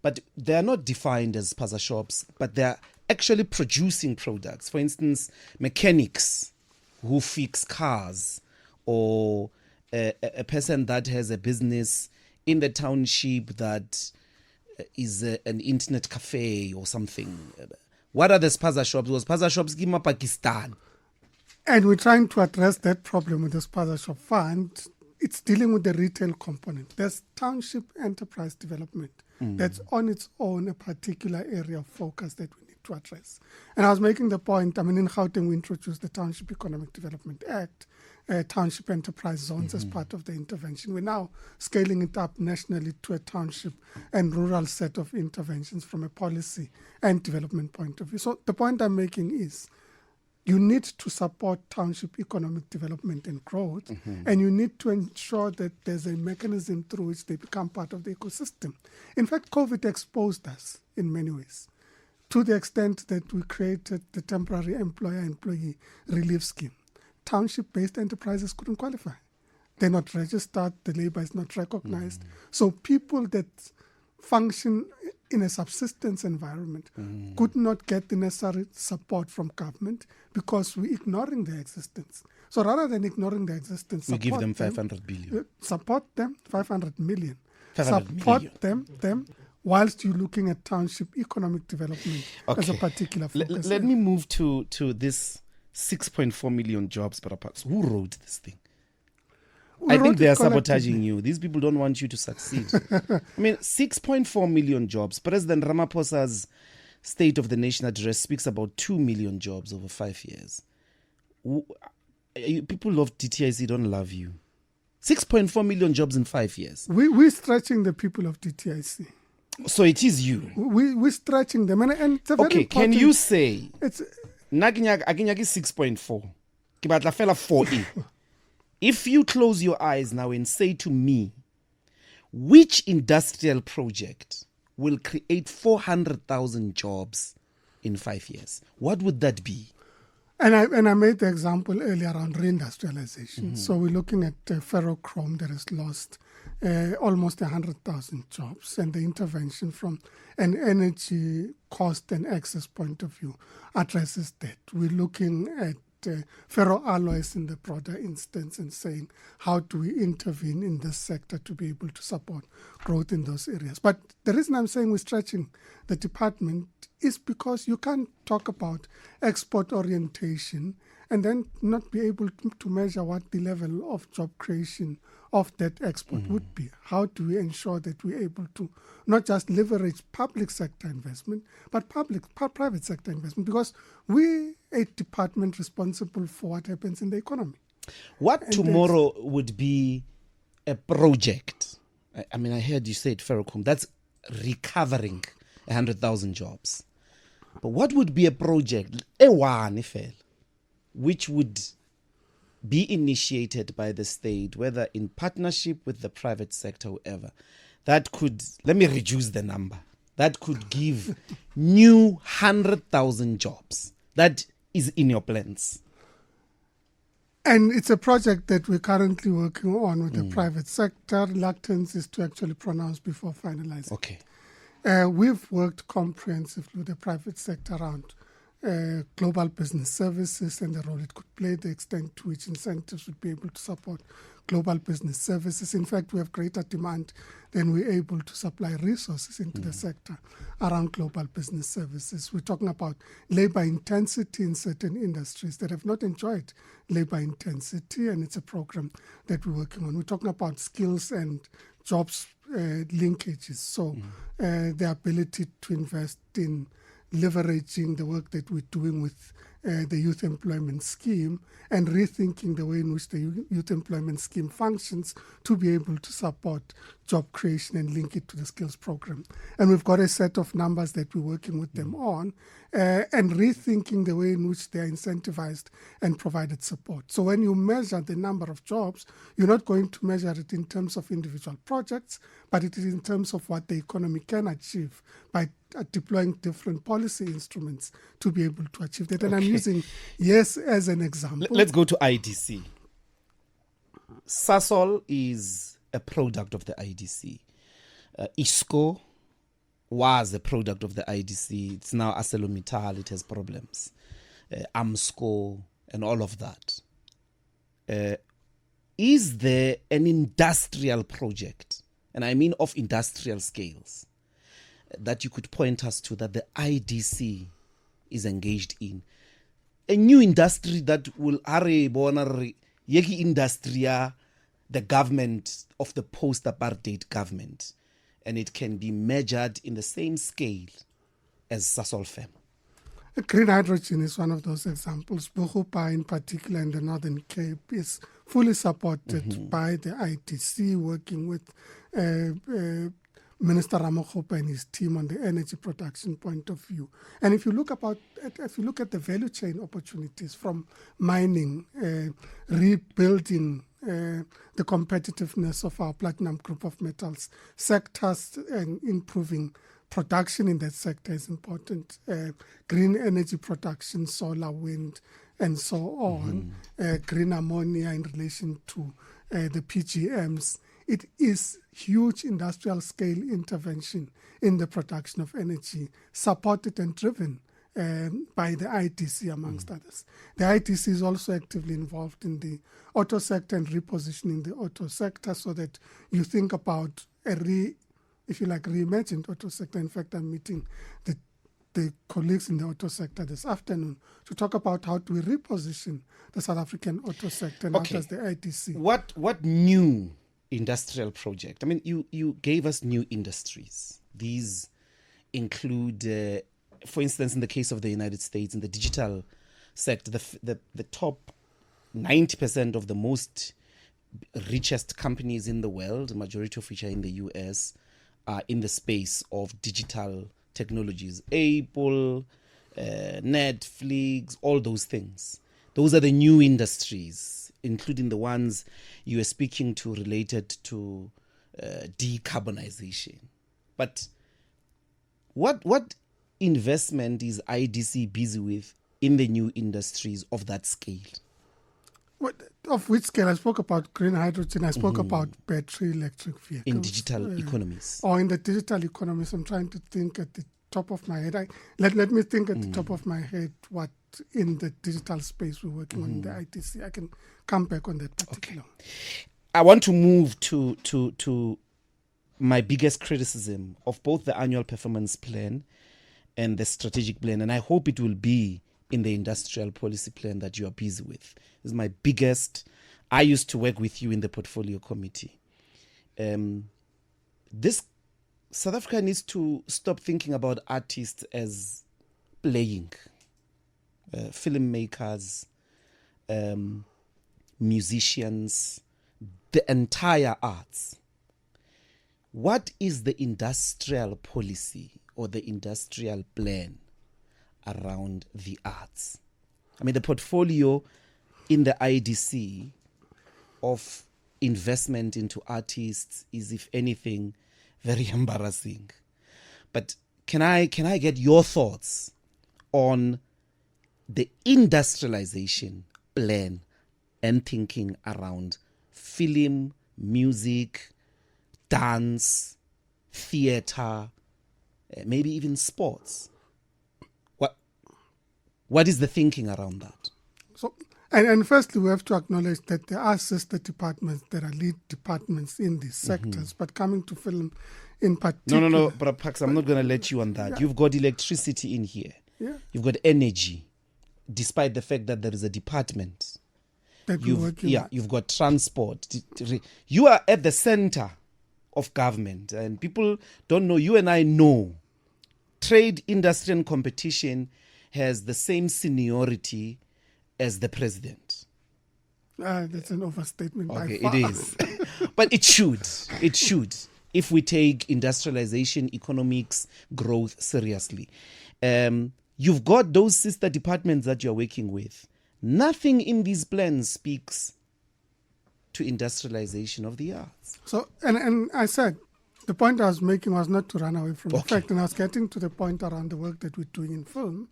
A: but they are not defined as spaza shops, but they are actually producing products. For instance, mechanics who fix cars, or a person that has a business in the township that is an internet cafe or something. What are the spaza shops? Was spaza shops in Pakistan?
B: And we're trying to address that problem with the Spaza Shop Fund. It's dealing with the retail component. There's township enterprise development. That's on its own a particular area of focus that we need to address. And I was making the point, in Gauteng we introduced the Township Economic Development Act township enterprise zones as part of the intervention. We're now scaling it up nationally to a township and rural set of interventions from a policy and development point of view. So the point I'm making is you need to support township economic development and growth, and you need to ensure that there's a mechanism through which they become part of the ecosystem. In fact, COVID exposed us in many ways, to the extent that we created the temporary employer-employee relief scheme. Township-based enterprises couldn't qualify. They're not registered, the labor is not recognized. So people that function in a subsistence environment could not get the necessary support from government because we're ignoring their existence. So rather than ignoring their existence,
A: We give them 500 billion.
B: Support them, 500 million.
A: 500
B: support
A: million.
B: them whilst you're looking at township economic development as a particular focus.
A: Let me move to this 6.4 million jobs. Who wrote this thing? I think they are sabotaging you. These people don't want you to succeed. I mean, 6.4 million jobs. President Ramaphosa's State of the Nation address speaks about 2 million jobs over 5 years. People of DTIC don't love you. 6.4 million jobs in 5 years.
B: We're stretching the people of DTIC.
A: So it is you.
B: We're stretching them. And it's a very
A: Okay, can you say,
B: it's
A: Naginyaki 6.4, Kibatla fela 4E. If you close your eyes now and say to me, which industrial project will create 400,000 jobs in 5 years? What would that be?
B: And I made the example earlier around reindustrialization. So we're looking at ferrochrome that has lost almost 100,000 jobs, and the intervention from an energy cost and access point of view addresses that. We're looking at ferroalloys in the broader instance and saying, how do we intervene in this sector to be able to support growth in those areas? But the reason I'm saying we're stretching the department is because you can't talk about export orientation and then not be able to measure what the level of job creation of that export would be. How do we ensure that we're able to not just leverage public sector investment, but private sector investment? Because we're a department responsible for what happens in the economy.
A: What
B: And
A: tomorrow would be a project? I mean, I heard you say it, ferrochrome. That's recovering 100,000 jobs. But what would be a project, which would be initiated by the state, whether in partnership with the private sector, whoever, that could, let me reduce the number, that could give new 100,000 jobs? That is in your plans.
B: And it's a project that we're currently working on with the private sector. Reluctance is to actually pronounce before finalizing.
A: Okay.
B: We've worked comprehensively with the private sector around global business services and the role it could play, the extent to which incentives would be able to support global business services. In fact, we have greater demand than we're able to supply resources into the sector around global business services. We're talking about labor intensity in certain industries that have not enjoyed labor intensity, and it's a program that we're working on. We're talking about skills and jobs linkages, so the ability to invest in leveraging the work that we're doing with the youth employment scheme and rethinking the way in which the youth employment scheme functions to be able to support job creation and link it to the skills program. And we've got a set of numbers that we're working with them on and rethinking the way in which they're incentivized and provided support. So when you measure the number of jobs, you're not going to measure it in terms of individual projects, but it is in terms of what the economy can achieve by deploying different policy instruments to be able to achieve that. And I'm using yes as an example.
A: Let's go to IDC. Sasol is a product of the IDC. ISCO was a product of the IDC. It's now ArcelorMittal. It has problems. AMSCO and all of that. Is there an industrial project, and I mean of industrial scales, that you could point us to that the IDC is engaged in? A new industry that will yeki industria, the government of the post-apartheid government, and it can be measured in the same scale as Sasol firm.
B: Green hydrogen is one of those examples. Bogopa, in particular, in the Northern Cape, is fully supported by the ITC, working with Minister Ramokgopa and his team on the energy production point of view. And if you look at the value chain opportunities from mining, rebuilding the competitiveness of our platinum group of metals sectors and improving production in that sector is important. Green energy production, solar, wind, and so on. Green ammonia in relation to the PGMs. It is huge industrial scale intervention in the production of energy, supported and driven by the ITC, amongst others. The ITC is also actively involved in the auto sector and repositioning the auto sector, so that you think about reimagined auto sector. In fact, I'm meeting the colleagues in the auto sector this afternoon to talk about how do we reposition the South African auto sector and how does the ITC.
A: What new industrial project? I mean, you gave us new industries. These include, for instance, in the case of the United States, in the digital sector, the top 90% of the most richest companies in the world, the majority of which are in the US, are in the space of digital technologies. Apple, Netflix, all those things. Those are the new industries, including the ones you were speaking to related to decarbonization. But what investment is IDC busy with in the new industries of that scale?
B: Of which scale? I spoke about green hydrogen. I spoke about battery electric vehicles.
A: In digital economies.
B: Or in the digital economies. I'm trying to think at the top of my head. Let me think at the top of my head what in the digital space we're working on in the ITC. I can come back on that particular.
A: Okay. I want to move to my biggest criticism of both the annual performance plan and the strategic plan, and I hope it will be in the industrial policy plan that you are busy with. This is my biggest. I used to work with you in the portfolio committee. This South Africa needs to stop thinking about artists as playing, filmmakers, musicians, the entire arts. What is the industrial policy or the industrial plan around the arts? I mean, the portfolio in the IDC of investment into artists is, if anything, very embarrassing. But can I get your thoughts on the industrialization plan and thinking around film, music, dance, theater, maybe even sports? What is the thinking around that?
B: So, and firstly, we have to acknowledge that there are sister departments, there are lead departments in these sectors. But coming to film in particular...
A: No, but Pax, I'm not going to let you on that. Yeah. You've got electricity in here.
B: Yeah.
A: You've got energy, despite the fact that there is a department. You've got transport. You are at the center of government, and people don't know. You and I know trade, industry, and competition has the same seniority as the president.
B: That's an overstatement.
A: Okay,
B: by far.
A: It is. But it should. It should. If we take industrialization, economics, growth seriously. You've got those sister departments that you're working with. Nothing in these plans speaks to industrialization of the arts.
B: So, and I said, the point I was making was not to run away from the fact, and I was getting to the point around the work that we're doing in film,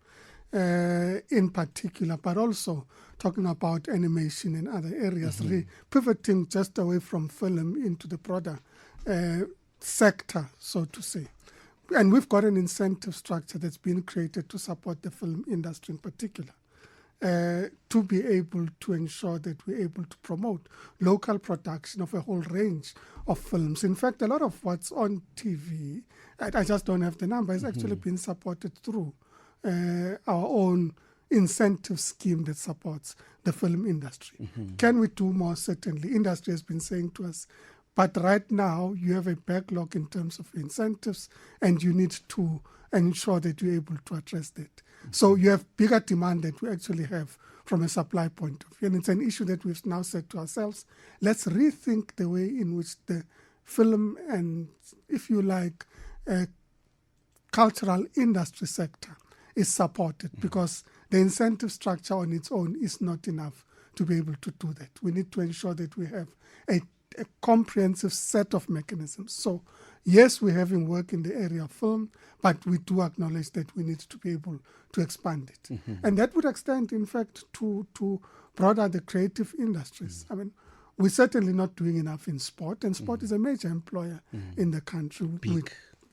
B: in particular, but also talking about animation and other areas, pivoting just away from film into the broader sector, so to say. And we've got an incentive structure that's been created to support the film industry in particular, to be able to ensure that we're able to promote local production of a whole range of films. In fact, a lot of what's on TV, I just don't have the number, is actually been supported through our own incentive scheme that supports the film industry. Can we do more? Certainly. Industry has been saying to us, but right now you have a backlog in terms of incentives and you need to ensure that you're able to address that. So you have bigger demand that we actually have from a supply point of view. And it's an issue that we've now said to ourselves, let's rethink the way in which the film and, if you like, cultural industry sector is supported, because the incentive structure on its own is not enough to be able to do that. We need to ensure that we have a comprehensive set of mechanisms. So, yes, we're having work in the area of film, but we do acknowledge that we need to be able to expand it. And that would extend, in fact, to broader the creative industries. I mean, we're certainly not doing enough in sport, and sport is a major employer in the country. We're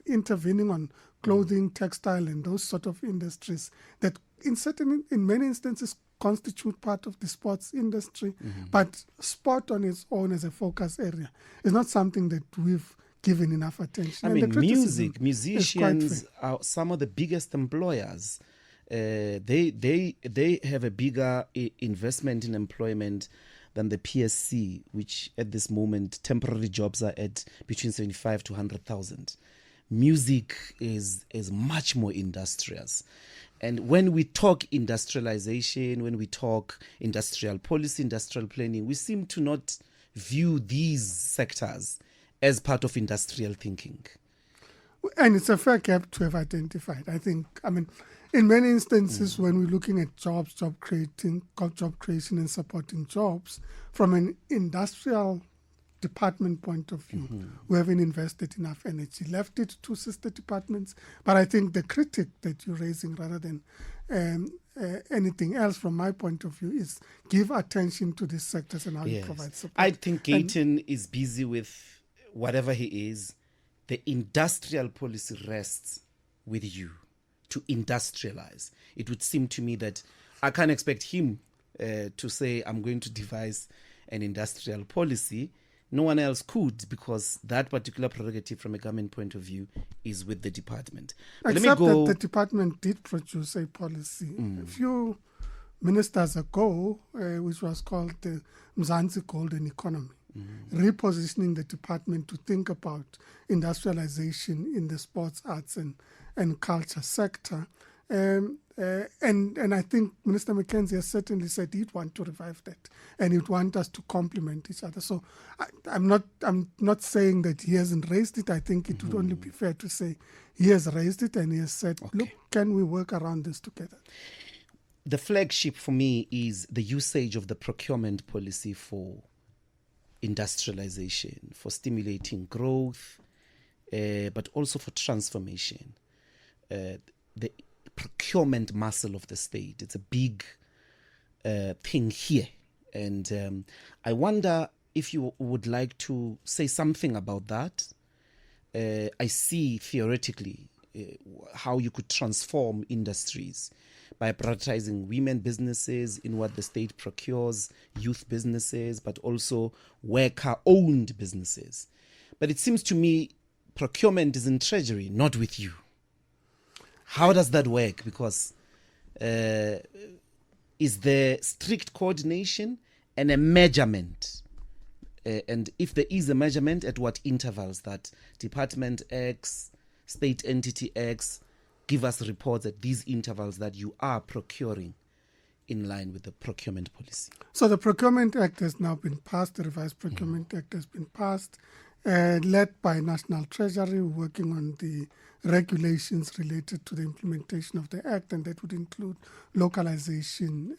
B: intervening on clothing, textile, and those sort of industries that in many instances constitute part of the sports industry, but sport on its own as a focus area is not something that we've given enough attention.
A: I
B: And
A: mean, musicians are some of the biggest employers. They have a bigger investment in employment than the PSC, which at this moment temporary jobs are at between 75 to 100,000. Music is much more industrious. And when we talk industrialization, when we talk industrial policy, industrial planning, we seem to not view these sectors as part of industrial thinking.
B: And it's a fair gap to have identified. I think, in many instances, when we're looking at job creation and supporting jobs, from an industrial department point of view, we haven't invested enough energy, left it to sister departments. But I think the critic that you're raising, rather than anything else from my point of view, is give attention to these sectors and how you provide support.
A: I think Gayton is busy with whatever he is. The industrial policy rests with you to industrialize. It would seem to me that I can't expect him to say, I'm going to devise an industrial policy. No one else could, because that particular prerogative from a government point of view is with the department. But
B: except that the department did produce a policy a few ministers ago, which was called the Mzansi Golden Economy, repositioning the department to think about industrialization in the sports, arts and culture sector. And I think Minister McKenzie has certainly said he'd want to revive that, and he'd want us to complement each other. So I'm not saying that he hasn't raised it. I think it would only be fair to say he has raised it, and he has said, look, can we work around this together?
A: The flagship for me is the usage of the procurement policy for industrialization, for stimulating growth, but also for transformation. The procurement muscle of the state, it's a big thing here. And I wonder if you would like to say something about that. I see theoretically how you could transform industries by prioritizing women businesses in what the state procures, youth businesses, but also worker-owned businesses. But it seems to me procurement is in Treasury, not with you. How does that work? Because is there strict coordination and a measurement? And if there is a measurement, at what intervals that Department X, State Entity X, give us reports at these intervals that you are procuring in line with the procurement policy?
B: So the Procurement Act has now been passed. The revised Procurement Act has been passed, led by National Treasury, working on the regulations related to the implementation of the Act, and that would include localization,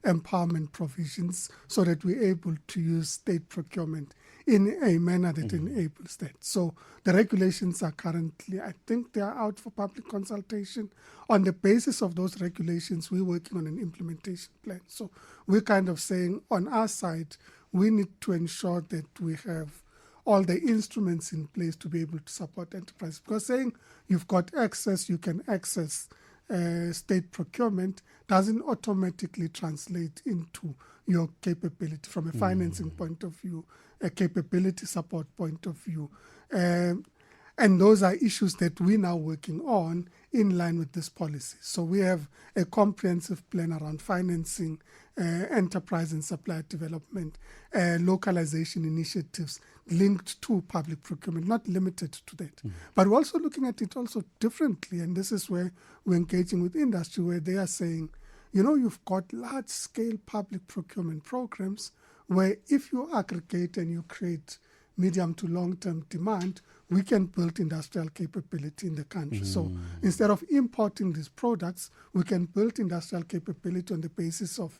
B: empowerment provisions, so that we're able to use state procurement in a manner that enables that. So the regulations are currently, I think they are out for public consultation. On the basis of those regulations, we're working on an implementation plan. So we're kind of saying on our side, we need to ensure that we have all the instruments in place to be able to support enterprise. Because saying you've got access, you can access state procurement doesn't automatically translate into your capability from a financing point of view, a capability support point of view. And those are issues that we're now working on in line with this policy. So we have a comprehensive plan around financing enterprise and supply development, localization initiatives linked to public procurement, not limited to that. But we're also looking at it also differently, and this is where we're engaging with industry, where they are saying, you've got large-scale public procurement programs where if you aggregate and you create medium to long-term demand, we can build industrial capability in the country. So instead of importing these products, we can build industrial capability on the basis of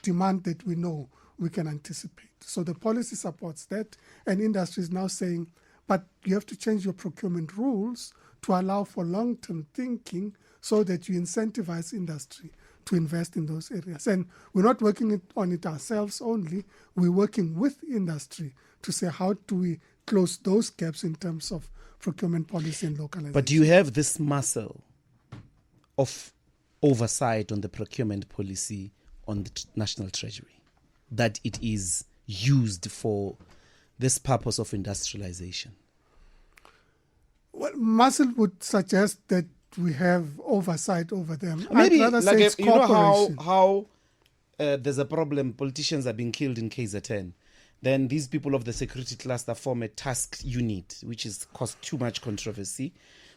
B: demand that we know we can anticipate. So the policy supports that, and industry is now saying, but you have to change your procurement rules to allow for long-term thinking so that you incentivize industry to invest in those areas. And we're not working on it ourselves only, we're working with industry to say how do we close those gaps in terms of procurement policy and localization.
A: But do you have this muscle of oversight on the procurement policy on the National Treasury, that it is used for this purpose of industrialization?
B: Well, muscle would suggest that we have oversight over them.
A: Maybe,
B: I'd rather
A: like
B: say it's
A: you know
B: cooperation.
A: how there's a problem, politicians are being killed in KZN. Then these people of the security cluster form a task unit, which has caused too much controversy,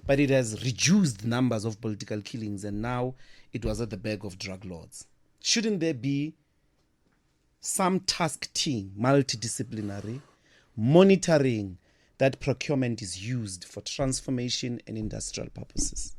A: but it has reduced numbers of political killings, and now it was at the back of drug lords. Shouldn't there be some task team, multidisciplinary, monitoring that procurement is used for transformation and industrial purposes?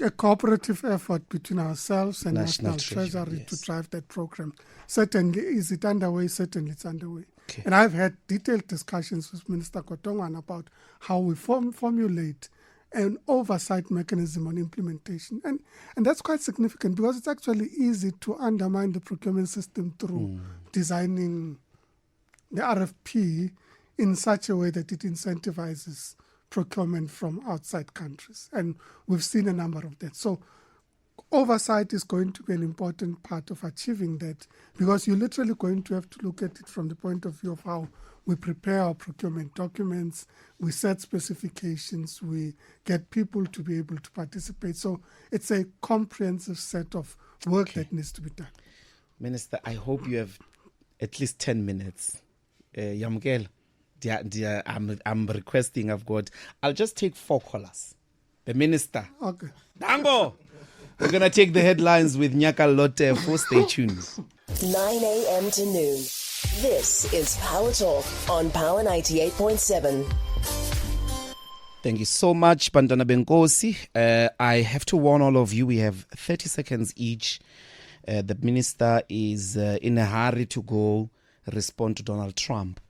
B: A cooperative effort between ourselves and
A: National
B: National Treasury
A: yes.
B: to drive that program. Certainly, is it underway? Certainly, it's underway.
A: Okay.
B: And I've had detailed discussions with Minister Kotongwana about how we formulate an oversight mechanism on implementation. And that's quite significant because it's actually easy to undermine the procurement system through designing the RFP in such a way that it incentivizes procurement from outside countries. And we've seen a number of that. So oversight is going to be an important part of achieving that, because you're literally going to have to look at it from the point of view of how we prepare our procurement documents, we set specifications, we get people to be able to participate. So it's a comprehensive set of work that needs to be done.
A: Minister, I hope you have at least 10 minutes. Yamgel, I'm requesting, I'll just take 4 callers. The Minister.
B: Okay.
A: Dango! We're going to take the headlines with Nyaka Lotte. Stay tuned.
C: 9 a.m. to noon. This is Power Talk on Power 98.7.
A: Thank you so much, Bantwana Benkosi. I have to warn all of you, we have 30 seconds each. The Minister is in a hurry to go respond to Donald Trump.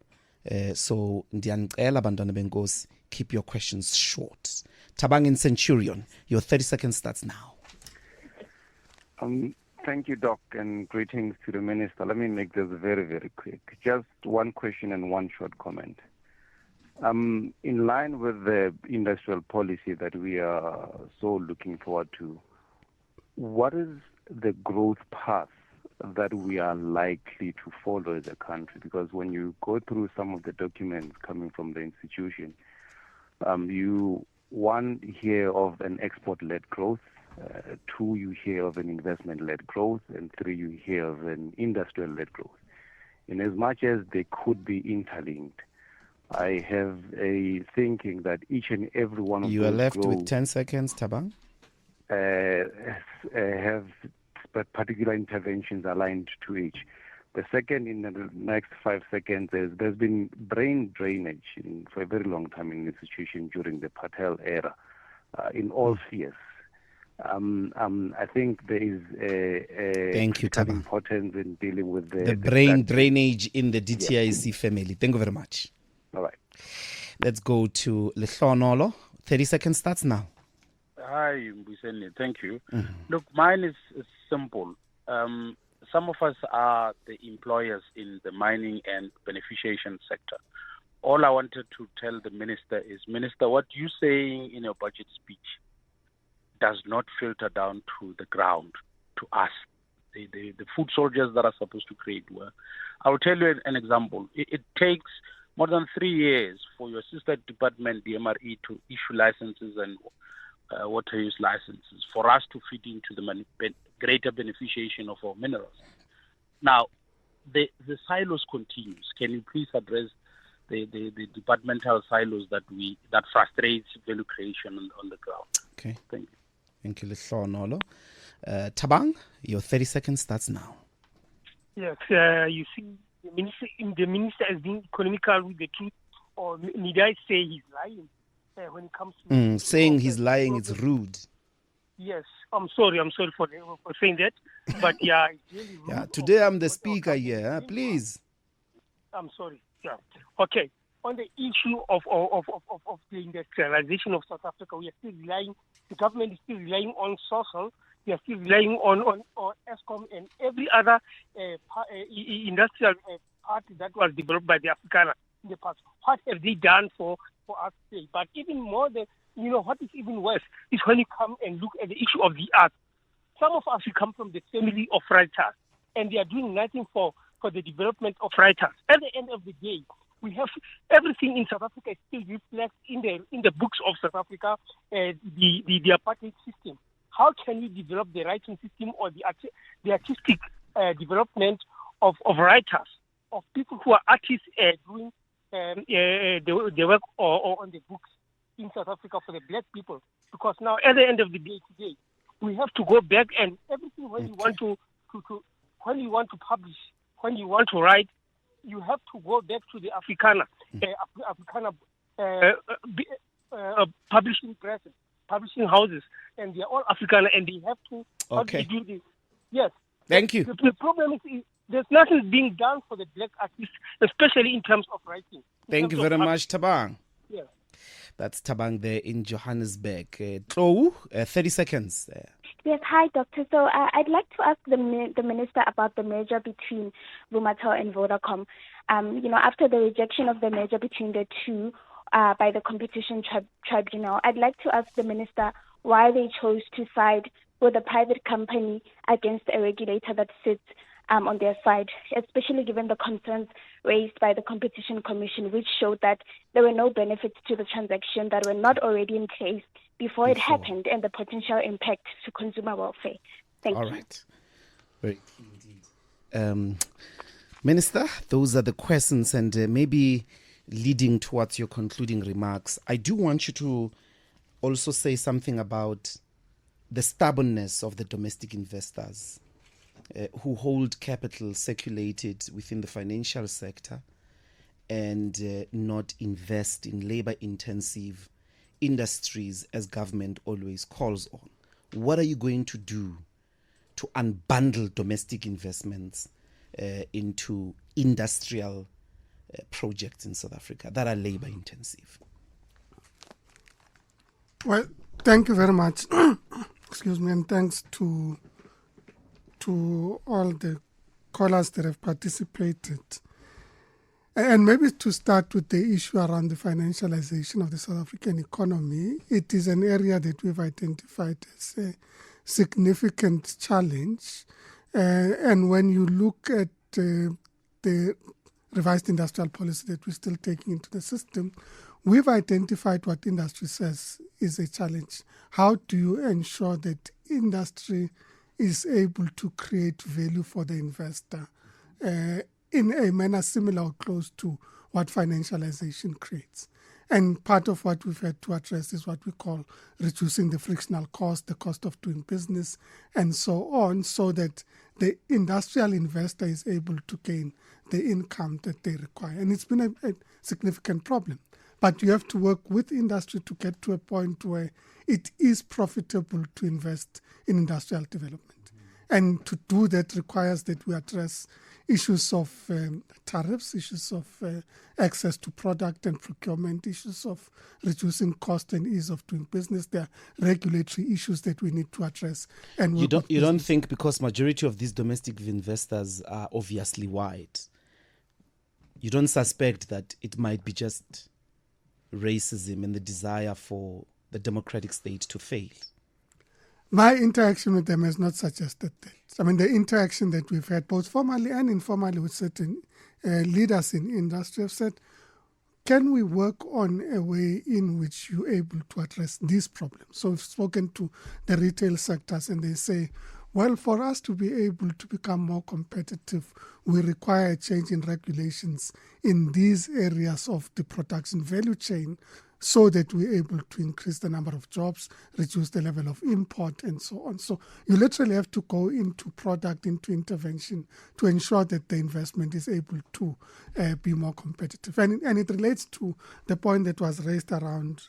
A: So, Ndiancela Bantwana Benkosi, keep your questions short. Tabang in Centurion, your 30 seconds starts now.
E: Thank you, Doc, and greetings to the Minister. Let me make this very, very quick. Just one question and one short comment. In line with the industrial policy that we are so looking forward to, what is the growth path that we are likely to follow as a country? Because when you go through some of the documents coming from the institution, you, one, hear of an export-led growth, 2, you hear of an investment-led growth, and 3, you hear of an industrial-led growth. In as much as they could be interlinked, I have a thinking that each and every one of
A: you
E: those
A: are left
E: growth,
A: with 10 seconds, Tabang.
E: have particular interventions aligned to each. The second, in the next 5 seconds, there's been brain drainage for a very long time in the institution during the Patel era, in all spheres. I think there is a
A: Thank you,
E: critical
A: Tabang.
E: importance in dealing with
A: The brain drainage in the DTIC family. Thank you very much.
E: All right.
A: Let's go to Lehlonolo. 30 seconds starts now.
F: Hi, Mbuyisnei. Thank you. Look, mine is simple. Some of us are the employers in the mining and beneficiation sector. All I wanted to tell the Minister is, Minister, what you're saying in your budget speech does not filter down to the ground, to us, the food soldiers that are supposed to create work. I will tell you an example. It takes more than 3 years for your sister department, the MRE, to issue licenses and water use licenses for us to feed into the greater beneficiation of our minerals. Now, the silos continues. Can you please address the departmental silos that frustrates value creation on the ground?
A: Okay.
F: Thank you.
A: Thank you, Lihlonolo. Tabang, your 30 seconds starts now.
G: Yes, you see, the minister has been economical with the truth, or need I say he's lying when it comes to
A: saying he's lying is rude.
G: Yes, I'm sorry for saying that, but yeah, it's really rude.
A: Yeah, today I'm the speaker here. Please.
G: I'm sorry. Yeah. Okay. On the issue of the industrialization of South Africa, we are still relying. The government is still relying on social. We are still relying on ESCOM and every other industrial party that was developed by the Afrikaner in the past. What have they done for us today? But even more than, what is even worse is when you come and look at the issue of the arts. Some of us, we come from the family of writers, and they are doing nothing for the development of writers. At the end of the day, we have everything in South Africa still reflects in the books of South Africa, the apartheid system. How can we develop the writing system or the artistic development of writers, of people who are artists doing the work or on the books in South Africa for the black people? Because now, at the end of the day today, we have to go back and everything when you want to when you want to publish, when you want to write, you have to go back to the Afrikaner publishing presses, publishing houses, and they're all Afrikaner, and they have to how do they do this? Yes.
A: Thank you.
G: The problem is there's nothing being done for the black artists, especially in terms of writing.
A: Thank you very much, Tabang.
G: Yes.
A: That's Tabang there in Johannesburg. Tlo, 30 seconds.
H: Yes, hi, Doctor. So I'd like to ask the Minister about the merger between Vumatel and Vodacom. After the rejection of the merger between the two by the Competition Tribunal, I'd like to ask the Minister why they chose to side with a private company against a regulator that sits on their side, especially given the concerns raised by the Competition Commission, which showed that there were no benefits to the transaction that were not already in place before it happened, and the potential impact to consumer welfare. Thank you.
A: All right. Very indeed. Minister, those are the questions, and maybe leading towards your concluding remarks, I do want you to also say something about the stubbornness of the domestic investors who hold capital circulated within the financial sector and not invest in labor-intensive industries as government always calls on. What are you going to do to unbundle domestic investments into industrial projects in South Africa that are labor-intensive?
B: Well, thank you very much. Excuse me, and thanks to all the callers that have participated. And maybe to start with the issue around the financialization of the South African economy, it is an area that we've identified as a significant challenge. And when you look at the revised industrial policy that we're still taking into the system, we've identified what industry says is a challenge. How do you ensure that industry is able to create value for the investor in a manner similar or close to what financialization creates? And part of what we've had to address is what we call reducing the frictional cost, the cost of doing business, and so on, so that the industrial investor is able to gain the income that they require. And it's been a significant problem. But you have to work with industry to get to a point where it is profitable to invest in industrial development. And to do that requires that we address issues of tariffs, issues of access to product and procurement, issues of reducing cost and ease of doing business. There are regulatory issues that we need to address. And
A: you don't think because majority of these domestic investors are obviously white, you don't suspect that it might be just racism and the desire for the democratic state to fail?
B: My interaction with them has not suggested that. I mean, the interaction that we've had, both formally and informally, with certain leaders in industry have said, can we work on a way in which you're able to address these problems? So we've spoken to the retail sectors and they say, Well, for us to be able to become more competitive, we require a change in regulations in these areas of the production value chain so that we're able to increase the number of jobs, reduce the level of import, and so on. So you literally have to go into product, into intervention to ensure that the investment is able to be more competitive. And it relates to the point that was raised around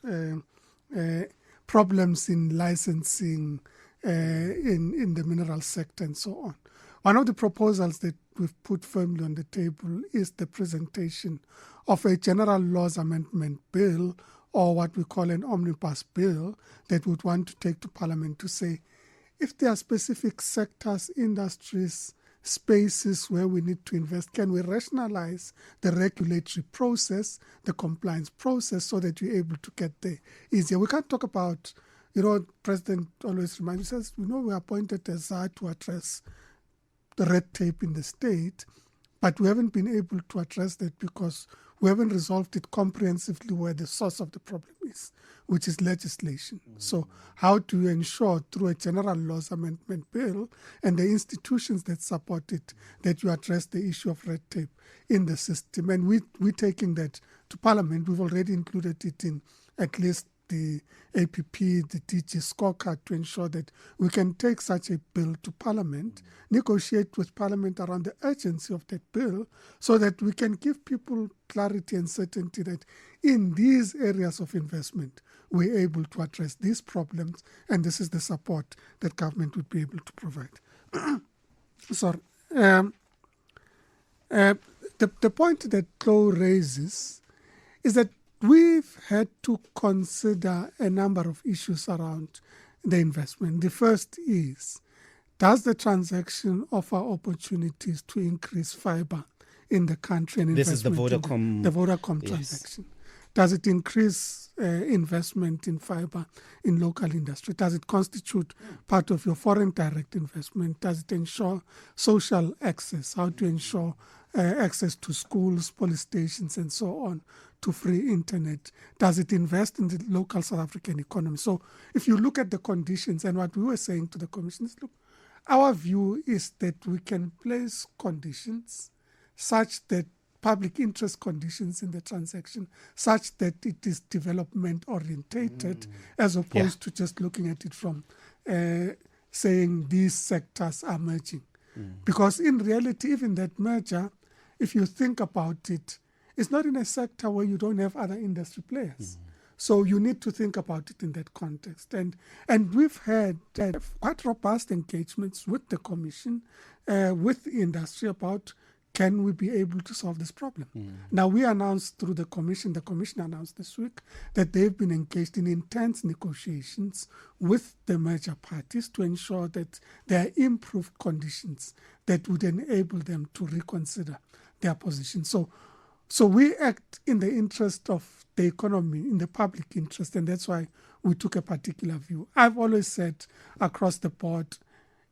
B: problems in licensing in the mineral sector and so on. One of the proposals that we've put firmly on the table is the presentation of a general laws amendment bill, or what we call an omnibus bill, that would want to take to Parliament to say, if there are specific sectors, industries, spaces where we need to invest, can we rationalize the regulatory process, the compliance process, so that we're able to get there easier? We can't talk about, President always reminds us, we appointed a czar to address the red tape in the state, but we haven't been able to address that because we haven't resolved it comprehensively where the source of the problem is, which is legislation. So how to ensure through a general laws amendment bill and the institutions that support it that you address the issue of red tape in the system. And we're taking that to Parliament. We've already included it in at least the APP, the DG scorecard, to ensure that we can take such a bill to Parliament, negotiate with Parliament around the urgency of that bill, so that we can give people clarity and certainty that in these areas of investment, we're able to address these problems, and this is the support that government would be able to provide. Sorry. The point that Chloe raises is that we've had to consider a number of issues around the investment. The first is, does the transaction offer opportunities to increase fiber in the country? And
A: this is the
B: Vodacom transaction. Does it increase investment in fiber in local industry? Does it constitute part of your foreign direct investment? Does it ensure social access? How to ensure access to schools, police stations, and so on, to free internet? Does it invest in the local South African economy? So if you look at the conditions, and what we were saying to the Commission is, look, our view is that we can place conditions such that public interest conditions in the transaction, such that it is development orientated, as opposed to just looking at it from saying these sectors are merging. Because in reality, even that merger, if you think about it, it's not in a sector where you don't have other industry players. So you need to think about it in that context. And we've had quite robust engagements with the Commission, with the industry about, can we be able to solve this problem? Now, we announced through the Commission announced this week that they've been engaged in intense negotiations with the merger parties to ensure that there are improved conditions that would enable them to reconsider their position. So we act in the interest of the economy, in the public interest, and that's why we took a particular view. I've always said across the board,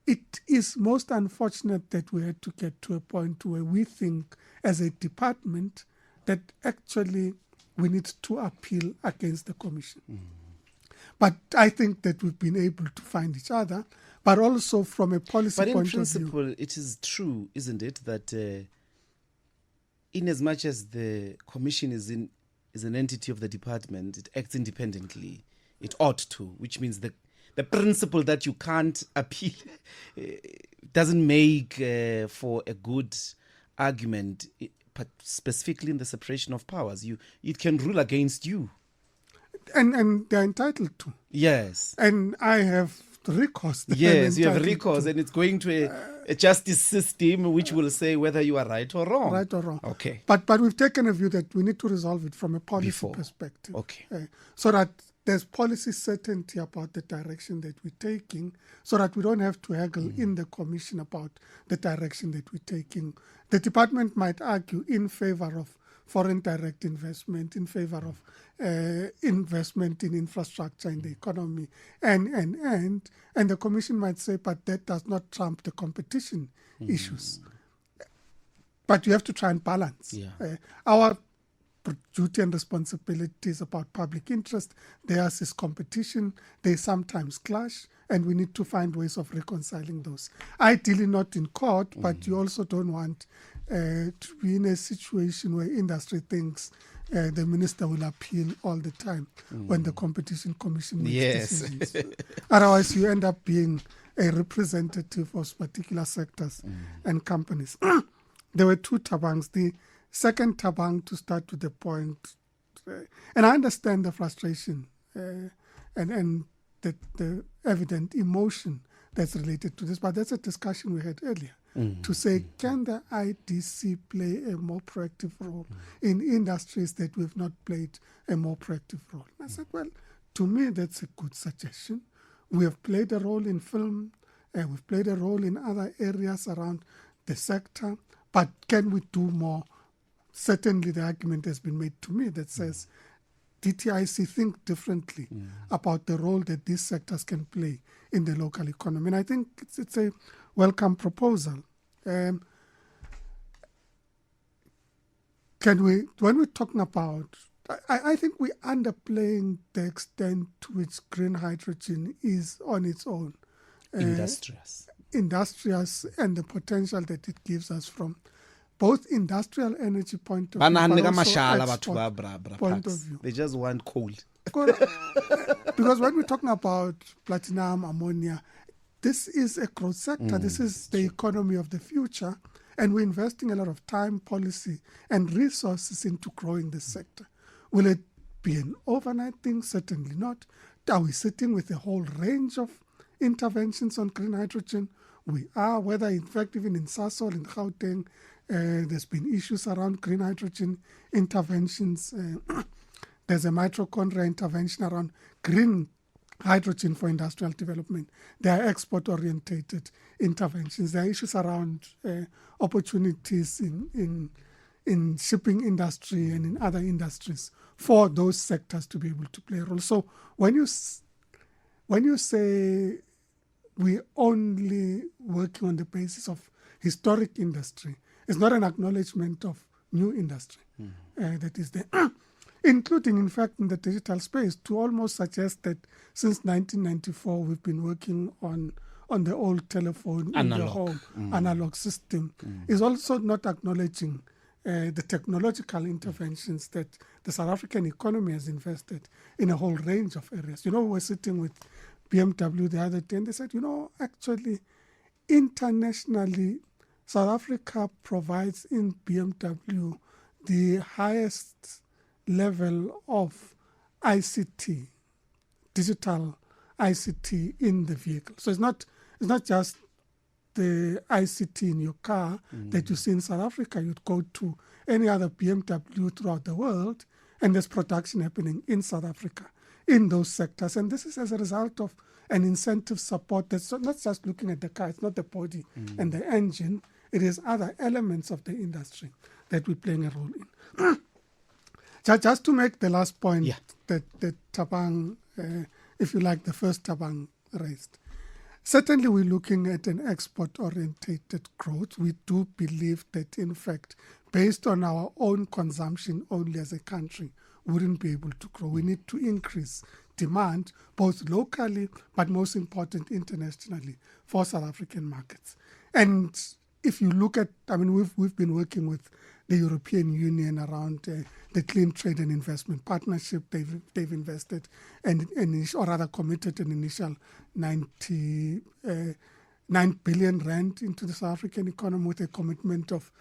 B: it is most unfortunate that we had to get to a point where we think as a department that actually we need to appeal against the Commission. But I think that we've been able to find each other, but also from a policy point of view.
A: But in principle, it is true, isn't it, that in as much as the Commission is an entity of the department, it acts independently. It ought to, which means the principle that you can't appeal doesn't make for a good argument, but specifically in the separation of powers. It can rule against you.
B: And they're entitled to.
A: Yes.
B: And I have recourse.
A: Yes, you have recourse, and it's going to a justice system which will say whether you are right or wrong.
B: Right or wrong.
A: Okay.
B: But we've taken a view that we need to resolve it from a policy perspective.
A: Okay.
B: So that there's policy certainty about the direction that we're taking, so that we don't have to haggle in the Commission about the direction that we're taking. The department might argue in favor of foreign direct investment, in favor of investment in infrastructure in the economy, and the Commission might say, but that does not trump the competition issues. But you have to try and balance.
A: Yeah.
B: Our duty and responsibilities about public interest. Theirs is competition. They sometimes clash, and we need to find ways of reconciling those. Ideally not in court, but you also don't want to be in a situation where industry thinks the minister will appeal all the time when the Competition Commission makes decisions. Otherwise, you end up being a representative of particular sectors and companies. There were two tabangs. The second tabang, to start with the point, and I understand the frustration and the evident emotion that's related to this, but that's a discussion we had earlier. To say, can the IDC play a more proactive role in industries that we've not played a more proactive role? And I said, well, to me, that's a good suggestion. We have played a role in film, we've played a role in other areas around the sector, but can we do more? Certainly the argument has been made to me that says DTIC think differently about the role that these sectors can play in the local economy. And I think it's a welcome proposal. When we're talking about, I think we're underplaying the extent to which green hydrogen is on its own. Industrious, and the potential that it gives us from both industrial energy point of view, but also export point of view.
A: They just want coal.
B: Because when we're talking about platinum, ammonia, this is a growth sector. This is the economy of the future, and we're investing a lot of time, policy, and resources into growing this sector. Will it be an overnight thing? Certainly not. Are we sitting with a whole range of interventions on green hydrogen? We are, whether in fact even in Sasol, in Gauteng, there's been issues around green hydrogen interventions. There's a mitochondria intervention around green hydrogen for industrial development. There are export-orientated interventions. There are issues around opportunities in shipping industry and in other industries for those sectors to be able to play a role. So when you say we're only working on the basis of historic industry, it's not an acknowledgement of new industry that is there. Including, in fact, in the digital space, to almost suggest that since 1994 we've been working on the old telephone in the home analog system is also not acknowledging the technological interventions that the South African economy has invested in a whole range of areas. We were sitting with BMW the other day and they said, actually, internationally, South Africa provides in BMW the highest level of ICT, digital ICT in the vehicle. So it's not just the ICT in your car that you see in South Africa. You'd go to any other BMW throughout the world and there's production happening in South Africa in those sectors. And this is as a result of an incentive support that's not just looking at the car, it's not the body and the engine, it is other elements of the industry that we're playing a role in. Just to make the last point that Tabang, if you like, the first Tabang raised. Certainly we're looking at an export-orientated growth. We do believe that, in fact, based on our own consumption only as a country, we wouldn't be able to grow. We need to increase demand, both locally, but most important, internationally, for South African markets. And if you look at, we've been working with the European Union around the Clean Trade and Investment Partnership. They've invested or rather committed an initial 9 billion rand into the South African economy with a commitment of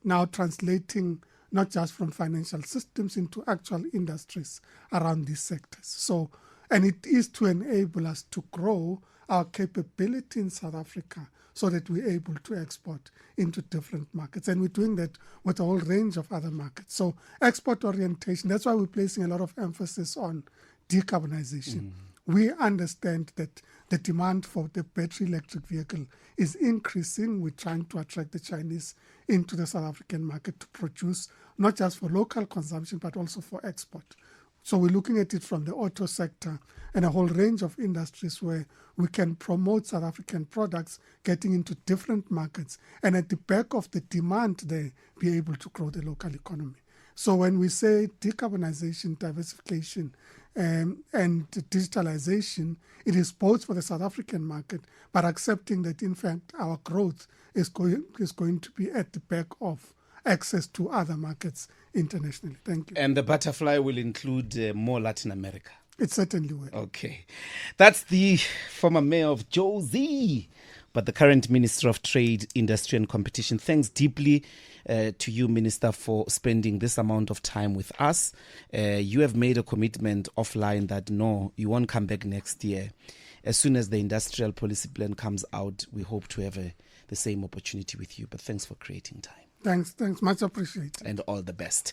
B: now translating not just from financial systems into actual industries around these sectors. So, and it is to enable us to grow our capability in South Africa so that we're able to export into different markets. And we're doing that with a whole range of other markets. So export orientation, that's why we're placing a lot of emphasis on decarbonization. We understand that the demand for the battery electric vehicle is increasing. We're trying to attract the Chinese into the South African market to produce not just for local consumption, but also for export. So we're looking at it from the auto sector and a whole range of industries where we can promote South African products getting into different markets and at the back of the demand there be able to grow the local economy. So when we say decarbonization, diversification, and digitalization, it is both for the South African market, but accepting that, in fact, our growth is going to be at the back of access to other markets internationally. Thank you.
A: And the butterfly will include more Latin America.
B: It certainly will.
A: Okay. That's the former mayor of Jozi, but the current Minister of Trade, Industry and Competition. Thanks deeply to you, Minister, for spending this amount of time with us. You have made a commitment offline that no, you won't come back next year. As soon as the industrial policy plan comes out, we hope to have the same opportunity with you. But thanks for creating time.
B: Thanks. Much appreciated.
A: And all the best.